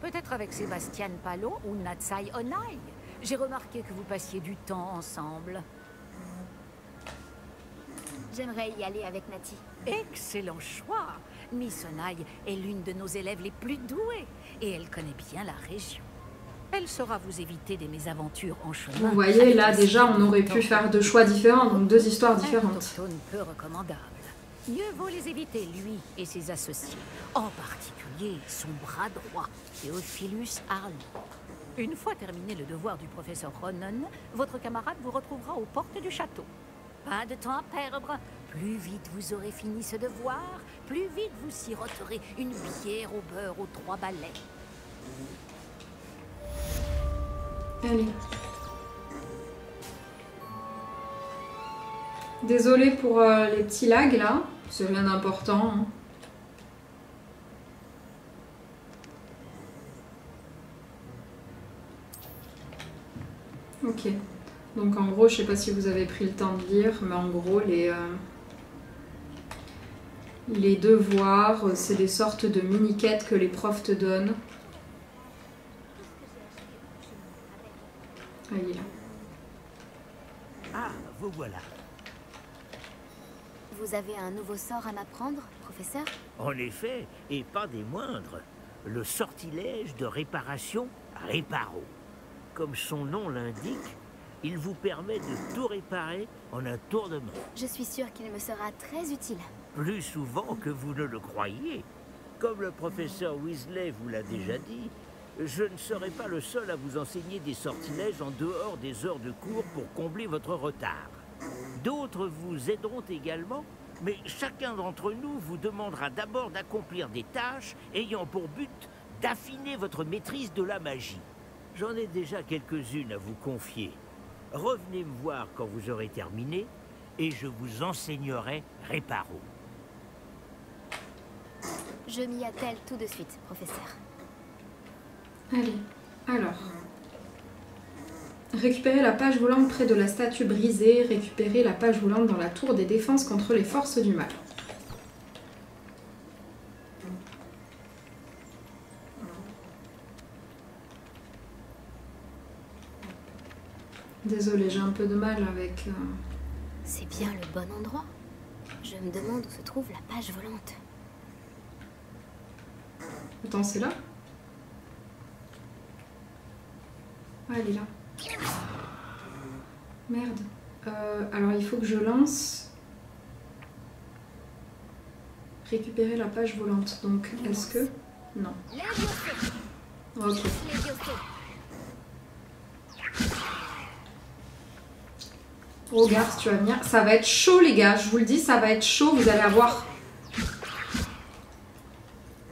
Peut-être avec Sébastien Palo ou Natsai Onai. J'ai remarqué que vous passiez du temps ensemble. J'aimerais y aller avec Nati. Excellent choix. Miss Onai est l'une de nos élèves les plus douées et elle connaît bien la région. Elle saura vous éviter des mésaventures en chemin. Vous voyez, là déjà on aurait pu faire deux choix différents, donc deux histoires différentes. Peu recommandable. Mieux vaut les éviter, lui et ses associés. En particulier son bras droit, Theophilus Arlo. Une fois terminé le devoir du professeur Ronan, votre camarade vous retrouvera aux portes du château. Pas de temps à perdre. Plus vite vous aurez fini ce devoir, plus vite vous siroterez une bière au beurre aux 3 balais. Allez. Désolée pour les petits lags là, c'est rien d'important. Hein. Ok. Donc en gros, je sais pas si vous avez pris le temps de lire, mais en gros, les devoirs, c'est des sortes de mini-quêtes que les profs te donnent. Ah, il est là. Ah, vous voilà. Vous avez un nouveau sort à m'apprendre, professeur? En effet, et pas des moindres. Le sortilège de réparation Réparo. Comme son nom l'indique, il vous permet de tout réparer en un tour de main. Je suis sûre qu'il me sera très utile. Plus souvent que vous ne le croyez. Comme le professeur Weasley vous l'a déjà dit, je ne serai pas le seul à vous enseigner des sortilèges en dehors des heures de cours pour combler votre retard. D'autres vous aideront également, mais chacun d'entre nous vous demandera d'abord d'accomplir des tâches ayant pour but d'affiner votre maîtrise de la magie. J'en ai déjà quelques-unes à vous confier. Revenez me voir quand vous aurez terminé, et je vous enseignerai Réparo. Je m'y attelle tout de suite, professeur. Allez, alors. Récupérer la page volante près de la statue brisée, récupérer la page volante dans la tour des défenses contre les forces du mal. Désolée, j'ai un peu de mal avec... C'est bien le bon endroit. Je me demande où se trouve la page volante. Attends, c'est là? Ah, elle est là. Merde. Alors, il faut que je lance... Récupérer la page volante. Donc, est-ce que... Non. Ok. Oh, Garth, tu vas venir. Ça va être chaud, les gars. Je vous le dis, ça va être chaud. Vous allez avoir...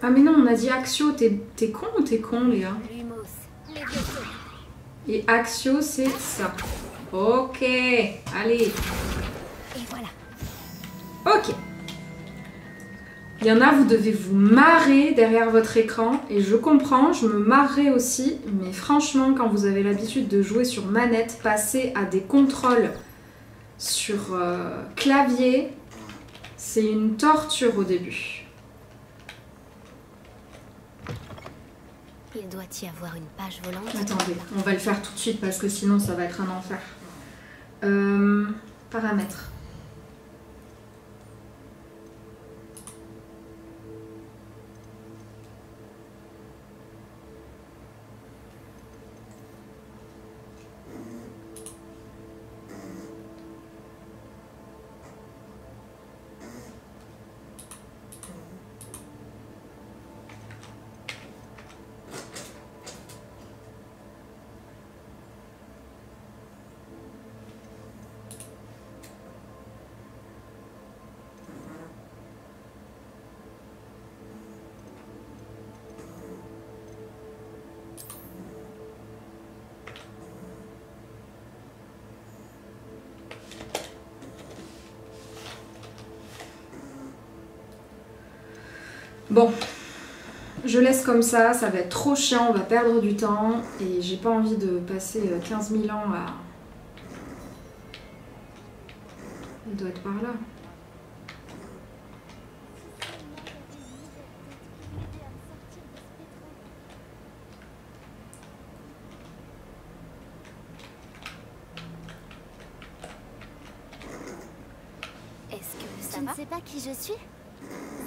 Ah, mais non, on a dit Axio. T'es con ou t'es con, les gars? Et Axio, c'est ça. Ok. Allez. Et voilà. Ok. Il y en a, vous devez vous marrer derrière votre écran. Et je comprends, je me marrerai aussi. Mais franchement, quand vous avez l'habitude de jouer sur manette, passer à des contrôles sur clavier, c'est une torture au début. Il doit y avoir une page volante. Attendez, on va le faire tout de suite parce que sinon ça va être un enfer. Paramètres. Bon, je laisse comme ça va être trop chiant, on va perdre du temps et j'ai pas envie de passer 15 000 ans à... Il doit être par là. Est-ce que ça va? Tu ne sais pas qui je suis?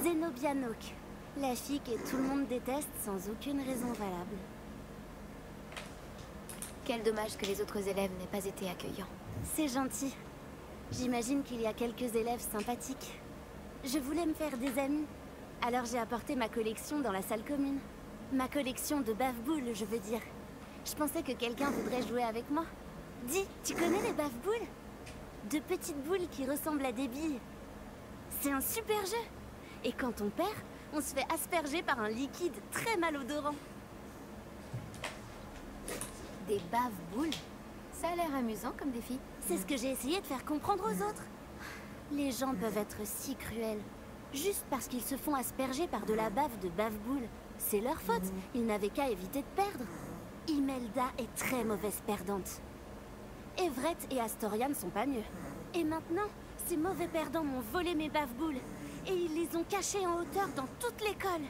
Zenobia Nock. La fille que tout le monde déteste sans aucune raison valable. Quel dommage que les autres élèves n'aient pas été accueillants. C'est gentil. J'imagine qu'il y a quelques élèves sympathiques. Je voulais me faire des amis. Alors j'ai apporté ma collection dans la salle commune. Ma collection de bave-boules, je veux dire. Je pensais que quelqu'un voudrait jouer avec moi. Dis, tu connais les bave-boules? De petites boules qui ressemblent à des billes. C'est un super jeu. Et quand on perd, on se fait asperger par un liquide très malodorant. Des bave-boules? Ça a l'air amusant comme défi. C'est ce que j'ai essayé de faire comprendre aux autres. Les gens peuvent être si cruels. Juste parce qu'ils se font asperger par de la bave de bave-boules. C'est leur faute. Ils n'avaient qu'à éviter de perdre. Imelda est très mauvaise perdante. Everett et Astoria ne sont pas mieux. Et maintenant, ces mauvais perdants m'ont volé mes bave-boules. Et ils les ont cachés en hauteur dans toute l'école.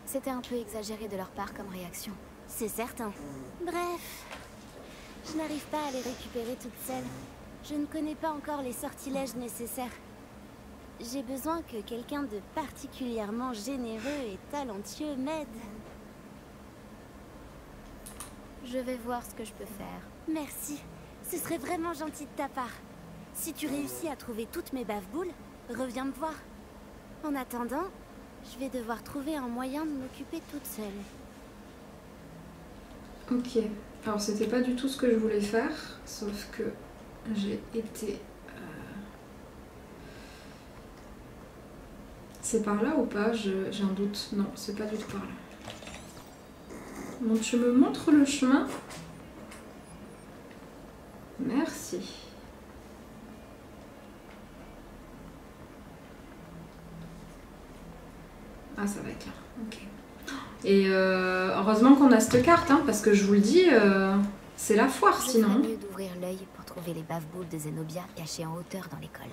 C'était un peu exagéré de leur part comme réaction. C'est certain. Bref, je n'arrive pas à les récupérer toutes seules. Je ne connais pas encore les sortilèges nécessaires. J'ai besoin que quelqu'un de particulièrement généreux et talentueux m'aide. Je vais voir ce que je peux faire. Merci. Ce serait vraiment gentil de ta part. Si tu réussis à trouver toutes mes bave-boules, reviens me voir. En attendant, je vais devoir trouver un moyen de m'occuper toute seule. Ok. Alors c'était pas du tout ce que je voulais faire, sauf que j'ai été... C'est par là ou pas? J'ai un doute. Non, c'est pas du tout par là. Bon, tu me montres le chemin? Merci. Ah, ça va être là. Ok. Et heureusement qu'on a cette carte, hein, parce que je vous le dis, c'est la foire sinon. Je ferais mieux d'ouvrir l'œil pour trouver les bave-boules de Zenobia cachées en hauteur dans l'école.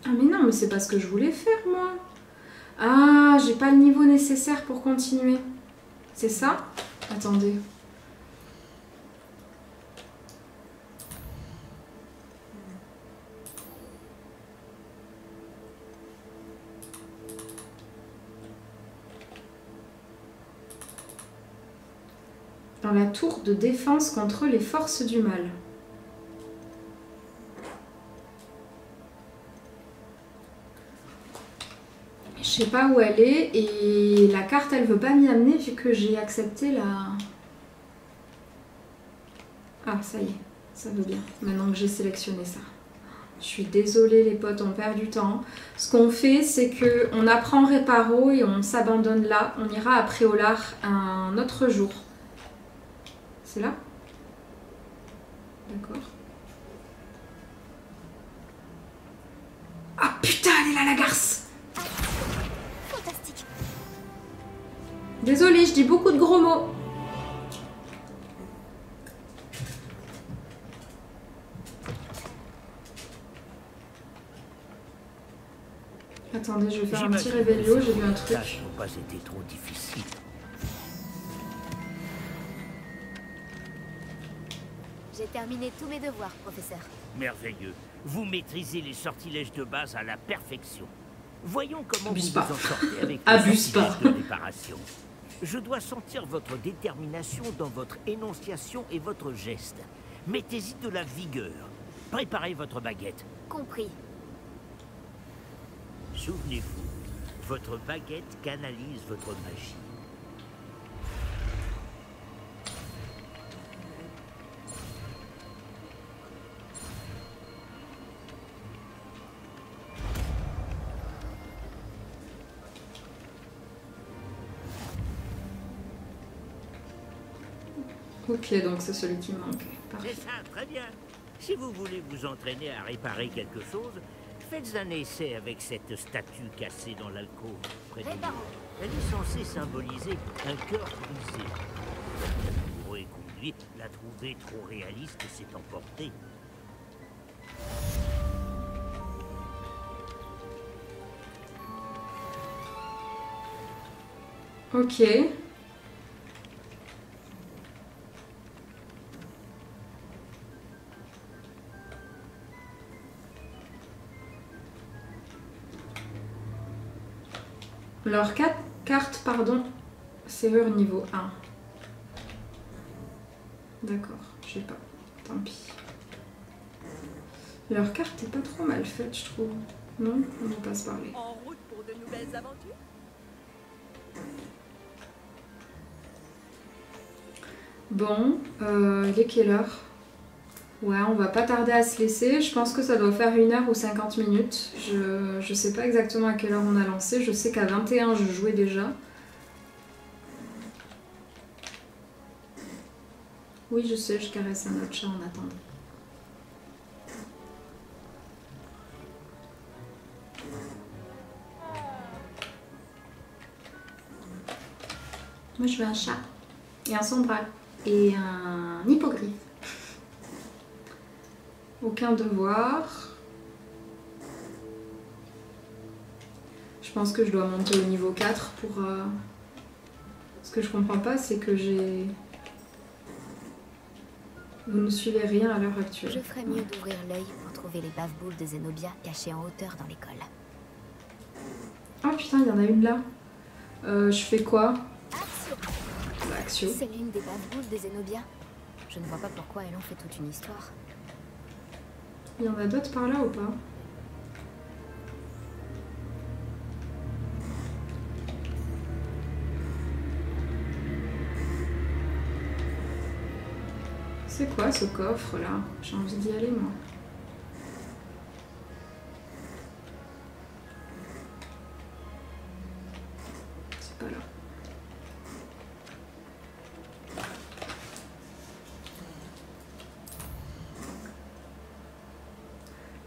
Ah mais non, mais c'est pas ce que je voulais faire moi. Ah, j'ai pas le niveau nécessaire pour continuer. C'est ça? Attendez. Dans la tour de défense contre les forces du mal. Je sais pas où elle est et la carte elle veut pas m'y amener vu que j'ai accepté la... Ah ça y est, ça veut bien, maintenant que j'ai sélectionné ça. Je suis désolée les potes, on perd du temps. Ce qu'on fait c'est que on apprend Réparo et on s'abandonne là. On ira à Préolard un autre jour. C'est là? D'accord. Ah putain, elle est là la garce! Fantastique. Désolée, je dis beaucoup de gros mots. Attendez, je vais faire un petit réveillon, j'ai vu un truc. Les tâches n'ont pas été trop difficiles. J'ai terminé tous mes devoirs, professeur. Merveilleux. Vous maîtrisez les sortilèges de base à la perfection. Voyons comment Abuse vous pas. vous en sortez avec les Abuse sortilèges pas. de réparation. Je dois sentir votre détermination dans votre énonciation et votre geste. Mettez-y de la vigueur. Préparez votre baguette. Compris. Souvenez-vous, votre baguette canalise votre magie. Ok, donc c'est celui qui manque. Parfait. C'est ça, très bien. Si vous voulez vous entraîner à réparer quelque chose, faites un essai avec cette statue cassée dans l'alcôve près de vous. Elle est censée symboliser un cœur brisé. L'amoureux et conduit l'a trouvée trop réaliste et s'est emporté. Ok. Leur carte, pardon, serrure niveau 1. D'accord, je sais pas, tant pis. Leur carte est pas trop mal faite, je trouve. Non, on ne va pas se parler. En route pour de nouvelles aventures? Bon, il est quelle heure? Ouais, on va pas tarder à se laisser. Je pense que ça doit faire 1 heure ou 50 minutes. Je sais pas exactement à quelle heure on a lancé. Je sais qu'à 21, je jouais déjà. Oui, je sais, je caresse un autre chat en attendant. Moi, je veux un chat. Et un sombral. Et un hippogriffe. Aucun devoir. Je pense que je dois monter au niveau 4 pour... Ce que je comprends pas, c'est que j'ai... Vous ne suivez rien à l'heure actuelle. Je ferais mieux d'ouvrir l'œil pour trouver les bave-boules de Zenobia cachées en hauteur dans l'école. Ah putain, il y en a une là. Je fais quoi? Axio. C'est l'une des bave-boules de Zenobia. Je ne vois pas pourquoi elle en fait toute une histoire. Il y en a d'autres par là ou pas? C'est quoi ce coffre là? J'ai envie d'y aller moi. pas là.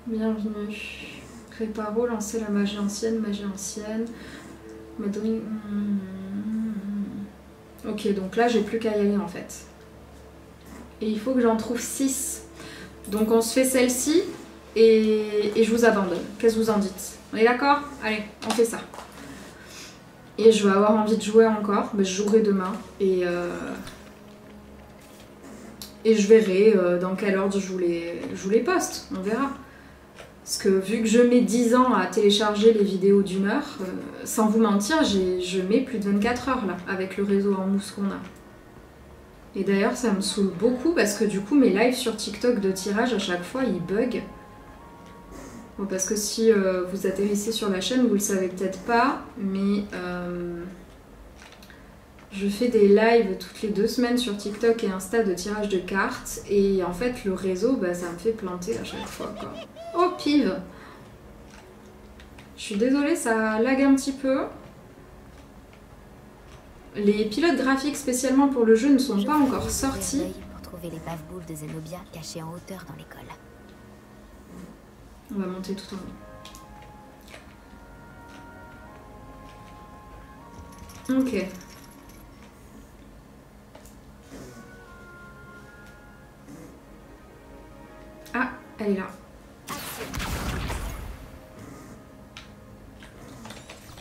Bienvenue. Réparo, lancer la magie ancienne, Madeline... Ok, donc là j'ai plus qu'à y aller en fait. Et il faut que j'en trouve 6. Donc on se fait celle-ci et je vous abandonne. Qu'est-ce que vous en dites? On est d'accord? Allez, on fait ça. Et je vais avoir envie de jouer encore. Mais je jouerai demain. Et je verrai dans quel ordre je vous les poste. On verra. Parce que vu que je mets 10 ans à télécharger les vidéos d'1 heure, sans vous mentir, je mets plus de 24 heures là, avec le réseau en mousse qu'on a. Et d'ailleurs, ça me saoule beaucoup parce que du coup, mes lives sur TikTok de tirage, à chaque fois, ils bug. Bon, parce que si vous atterrissez sur la chaîne, vous le savez peut-être pas, mais je fais des lives toutes les 2 semaines sur TikTok et Insta de tirage de cartes. Et en fait, le réseau, bah, ça me fait planter à chaque fois, quoi. Oh, pive! Je suis désolée, ça lag un petit peu. Les pilotes graphiques spécialement pour le jeu ne sont pas encore sortis. Pour trouver les bave-boules de Zenobia cachées en hauteur dans l'école. On va monter tout en haut. Ok. Ah, elle est là.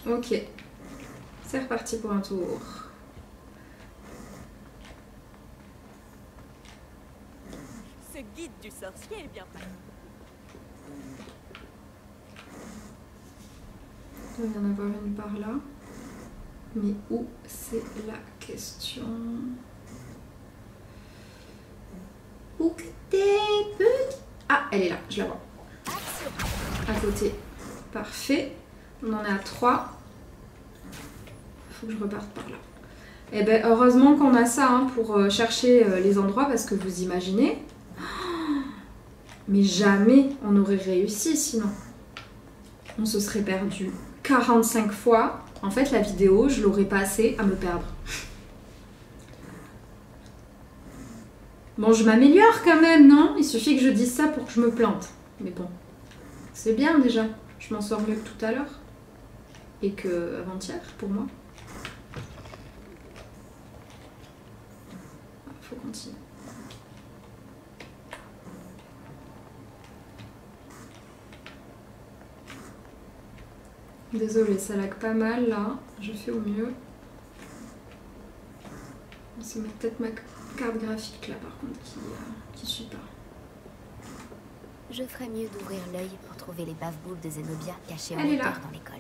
Ok. C'est reparti pour un tour. Ce guide du sorcier est bien fait. Il doit y en avoir une par là. Mais où, c'est la question. Où que t'es, petit? Ah, elle est là, je la vois. À côté. Parfait. On en est à 3. Faut que je reparte par là. Et ben heureusement qu'on a ça hein, pour chercher les endroits parce que vous imaginez. Mais jamais on aurait réussi sinon. On se serait perdu 45 fois. En fait, la vidéo, je l'aurais pas assez à me perdre. Bon, je m'améliore quand même, non? Il suffit que je dise ça pour que je me plante. Mais bon, c'est bien déjà. Je m'en sors mieux que tout à l'heure. Et que avant-hier, pour moi. Faut continuer. Désolée, ça lag pas mal là. Je fais au mieux. C'est peut-être ma carte graphique là par contre qui suit pas. Je ferais mieux d'ouvrir l'œil pour trouver les bave-boules de Zenobia cachées en Elle est hauteur là. dans l'école.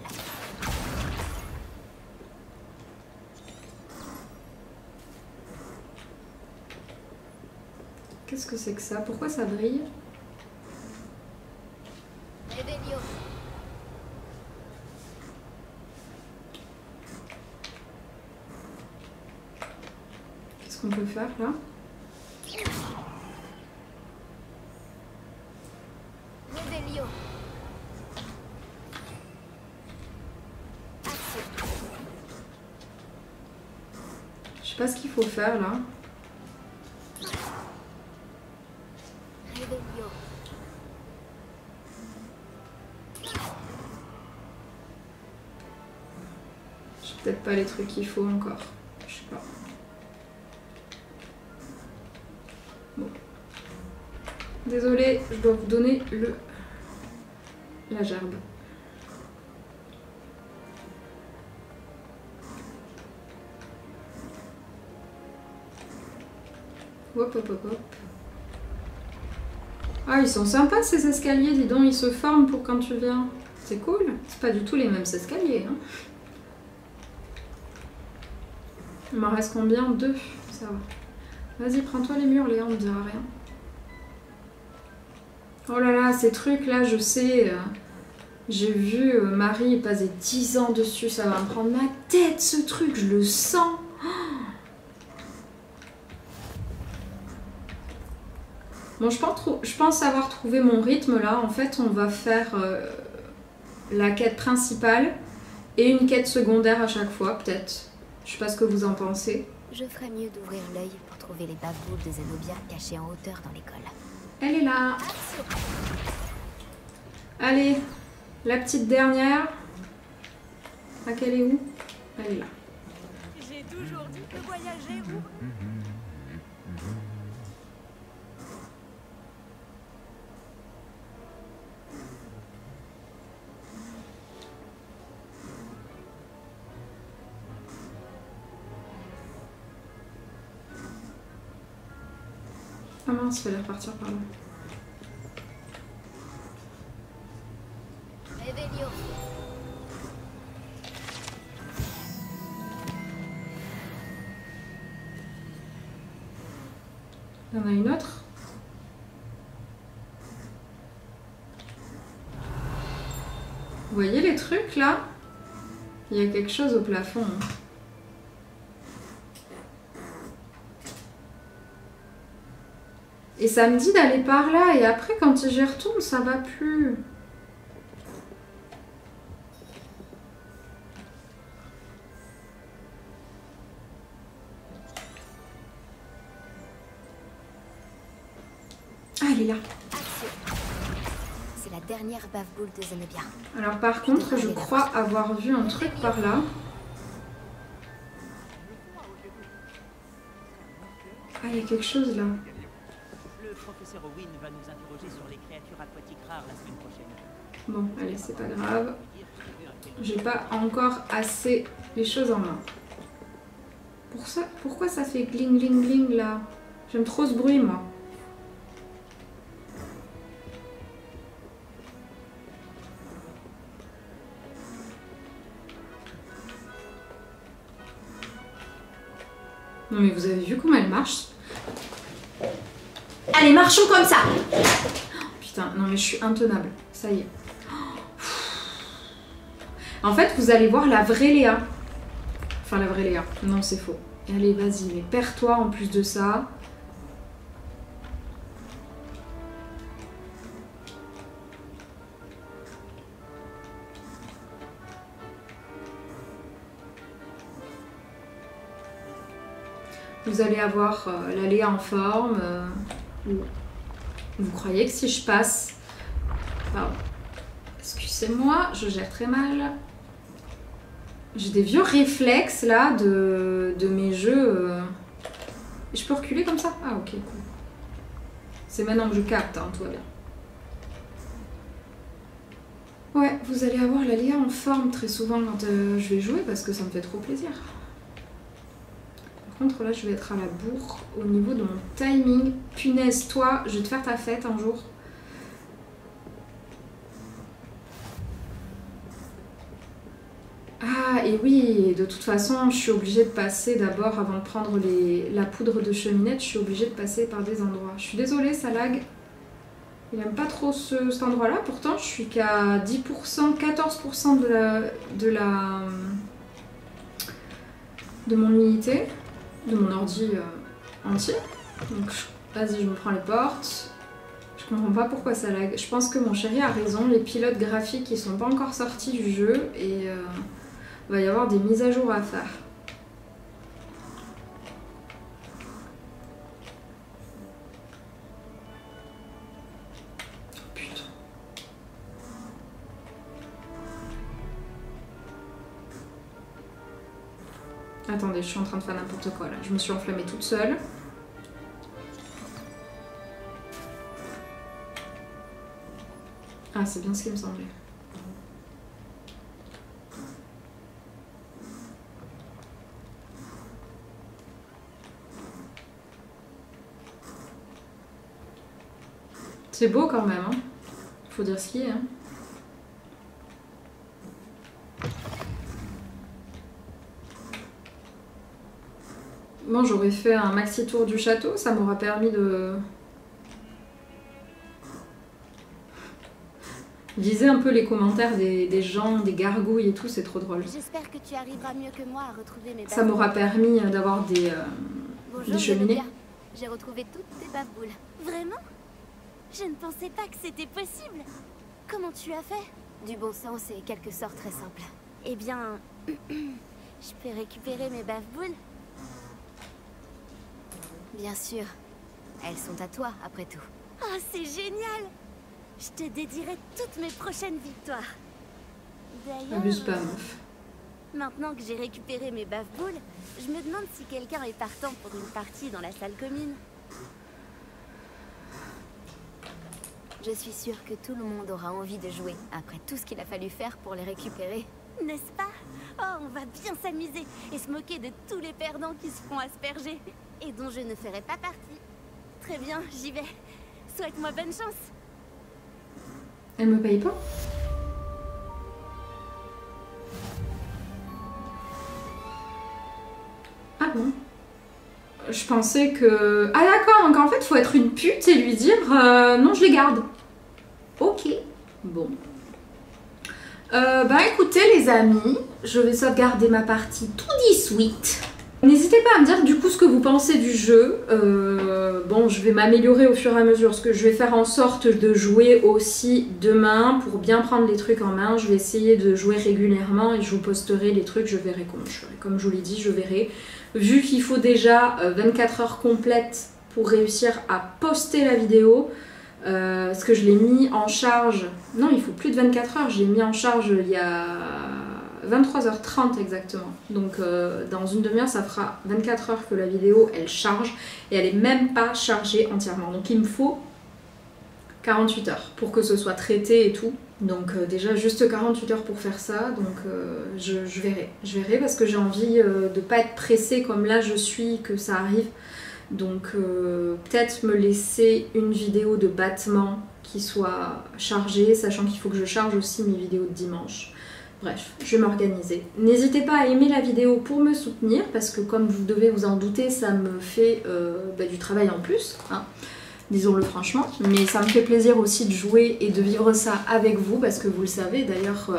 Qu'est-ce que c'est que ça? Pourquoi ça brille? Revelio. Qu'est-ce qu'on peut faire là? Revelio. Je sais pas ce qu'il faut faire là. Revelio. Je sais peut-être pas les trucs qu'il faut encore. Je sais pas. Bon. Désolée, je dois vous donner la gerbe. Hop, hop, hop, hop. Ah, ils sont sympas ces escaliers, dis donc, ils se forment pour quand tu viens. C'est cool. C'est pas du tout les mêmes escaliers. Hein. Il m'en reste combien? 2. Ça va. Vas-y, prends-toi les murs, Léa, on ne dira rien. Oh là là, ces trucs-là, je sais. J'ai vu Marie passer 10 ans dessus. Ça va me prendre ma tête, ce truc. Je le sens. Bon, je pense avoir trouvé mon rythme là. En fait, on va faire la quête principale Et une quête secondaire à chaque fois, peut-être. Je sais pas ce que vous en pensez. Je ferais mieux d'ouvrir l'œil pour trouver les bave-boules de Zenobia cachées en hauteur dans l'école. Elle est là. Allez, la petite dernière. Ah, qu'elle est où? Elle est là. J'ai toujours dit que voyager vous... Ah mince, il fallait repartir par là. Réveillon. Il y en a une autre. Vous voyez les trucs là? Il y a quelque chose au plafond. Hein. Et ça me dit d'aller par là, et après quand j'y retourne, ça va plus. Ah, elle est là. C'est la dernière bave-boule de Zenobia. Alors par contre, je crois avoir vu un truc par là. Ah, il y a quelque chose là. Le professeur Owen va nous interroger sur les créatures aquatiques rares la semaine prochaine. Bon, allez, c'est pas grave. J'ai pas encore assez les choses en main. Pourquoi ça fait gling gling gling là? J'aime trop ce bruit moi. Non mais vous avez vu comment elle marche? Allez, marchons comme ça! Oh, putain, non mais je suis intenable. Ça y est. En fait, vous allez voir la vraie Léa. Enfin, la vraie Léa. Non, c'est faux. Allez, vas-y, mais perds-toi en plus de ça. Vous allez avoir la Léa en forme. Vous croyez que si je passe... Pardon. Excusez-moi, je gère très mal. J'ai des vieux réflexes là de mes jeux. Je peux reculer comme ça? Ah ok, cool. C'est maintenant que je capte, hein, tout va bien. Ouais, vous allez avoir la Léa en forme très souvent quand je vais jouer parce que ça me fait trop plaisir. Par contre là je vais être à la bourre au niveau de mon timing. Punaise, toi, je vais te faire ta fête un jour. Ah et oui, de toute façon je suis obligée de passer d'abord avant de prendre la poudre de cheminette, je suis obligée de passer par des endroits. Je suis désolée, ça lag. Il n'aime pas trop cet endroit là, pourtant je suis qu'à 10%, 14% de mon unité, de mon ordi entier. Donc vas-y, je me prends les portes. Je comprends pas pourquoi ça lag. Je pense que mon chéri a raison, les pilotes graphiques ils sont pas encore sortis du jeu et il va y avoir des mises à jour à faire. Putain. Attendez, je suis en train de faire n'importe quoi là. Je me suis enflammée toute seule. Ah, c'est bien ce qui me semblait. C'est beau quand même, hein. Faut dire ce qui est, hein. Bon, j'aurais fait un maxi tour du château, ça m'aura permis de... Lisez un peu les commentaires des gens, des gargouilles et tout, c'est trop drôle. J'espère que tu arriveras mieux que moi à retrouver mes Ça m'aura permis d'avoir des cheminées. J'ai retrouvé toutes tes bave-boules. Vraiment? Je ne pensais pas que c'était possible. Comment tu as fait? Du bon sens et quelques sorts très simples. Eh bien, je peux récupérer mes bave-boules? Bien sûr. Elles sont à toi, après tout. Oh, c'est génial! Je te dédierai toutes mes prochaines victoires. D'ailleurs... Abuse pas, meuf. Maintenant que j'ai récupéré mes bave-boules, je me demande si quelqu'un est partant pour une partie dans la salle commune. Je suis sûre que tout le monde aura envie de jouer, après tout ce qu'il a fallu faire pour les récupérer. N'est-ce pas? Oh, on va bien s'amuser et se moquer de tous les perdants qui se font asperger, et dont je ne ferai pas partie. Très bien, j'y vais. Souhaite-moi bonne chance. Elle me paye pas? Ah bon? Je pensais que... Ah d'accord, donc en fait, faut être une pute et lui dire non, je les garde. Ok, bon. Bah écoutez les amis, je vais sauvegarder ma partie tout de suite. N'hésitez pas à me dire du coup ce que vous pensez du jeu. Bon, je vais m'améliorer au fur et à mesure, parce que je vais faire en sorte de jouer aussi demain pour bien prendre les trucs en main. Je vais essayer de jouer régulièrement et je vous posterai les trucs, je verrai comment je ferai. Comme je vous l'ai dit, je verrai. Vu qu'il faut déjà 24 heures complètes pour réussir à poster la vidéo, parce que je l'ai mis en charge... Non, il faut plus de 24 heures, je l'ai mis en charge il y a 23h30 exactement. Donc dans une demi-heure, ça fera 24 heures que la vidéo, elle charge. Et elle est même pas chargée entièrement. Donc il me faut 48 heures pour que ce soit traité et tout. Donc déjà juste 48 heures pour faire ça, donc je verrai parce que j'ai envie de pas être pressée comme là je suis, que ça arrive. Donc peut-être me laisser une vidéo de battement qui soit chargée, sachant qu'il faut que je charge aussi mes vidéos de dimanche. Bref, je vais m'organiser. N'hésitez pas à aimer la vidéo pour me soutenir, parce que comme vous devez vous en douter, ça me fait du travail en plus, hein. Disons-le franchement, mais ça me fait plaisir aussi de jouer et de vivre ça avec vous, parce que vous le savez, d'ailleurs,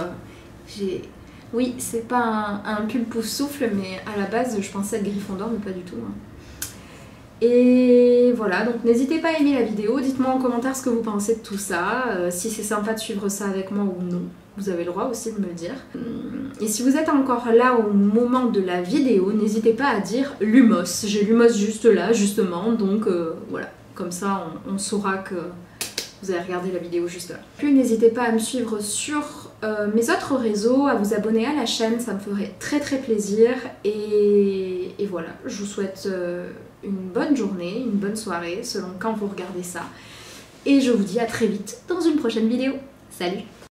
oui, c'est pas un pull pouf souffle, mais à la base, je pensais être Gryffondor, mais pas du tout. Hein. Et voilà, donc n'hésitez pas à aimer la vidéo, dites-moi en commentaire ce que vous pensez de tout ça, si c'est sympa de suivre ça avec moi ou non, vous avez le droit aussi de me le dire. Et si vous êtes encore là au moment de la vidéo, n'hésitez pas à dire Lumos, j'ai Lumos juste là, justement, donc voilà. Comme ça, on saura que vous avez regardé la vidéo juste là. Puis n'hésitez pas à me suivre sur mes autres réseaux, à vous abonner à la chaîne, ça me ferait très très plaisir. Et voilà, je vous souhaite une bonne journée, une bonne soirée, selon quand vous regardez ça. Et je vous dis à très vite dans une prochaine vidéo. Salut!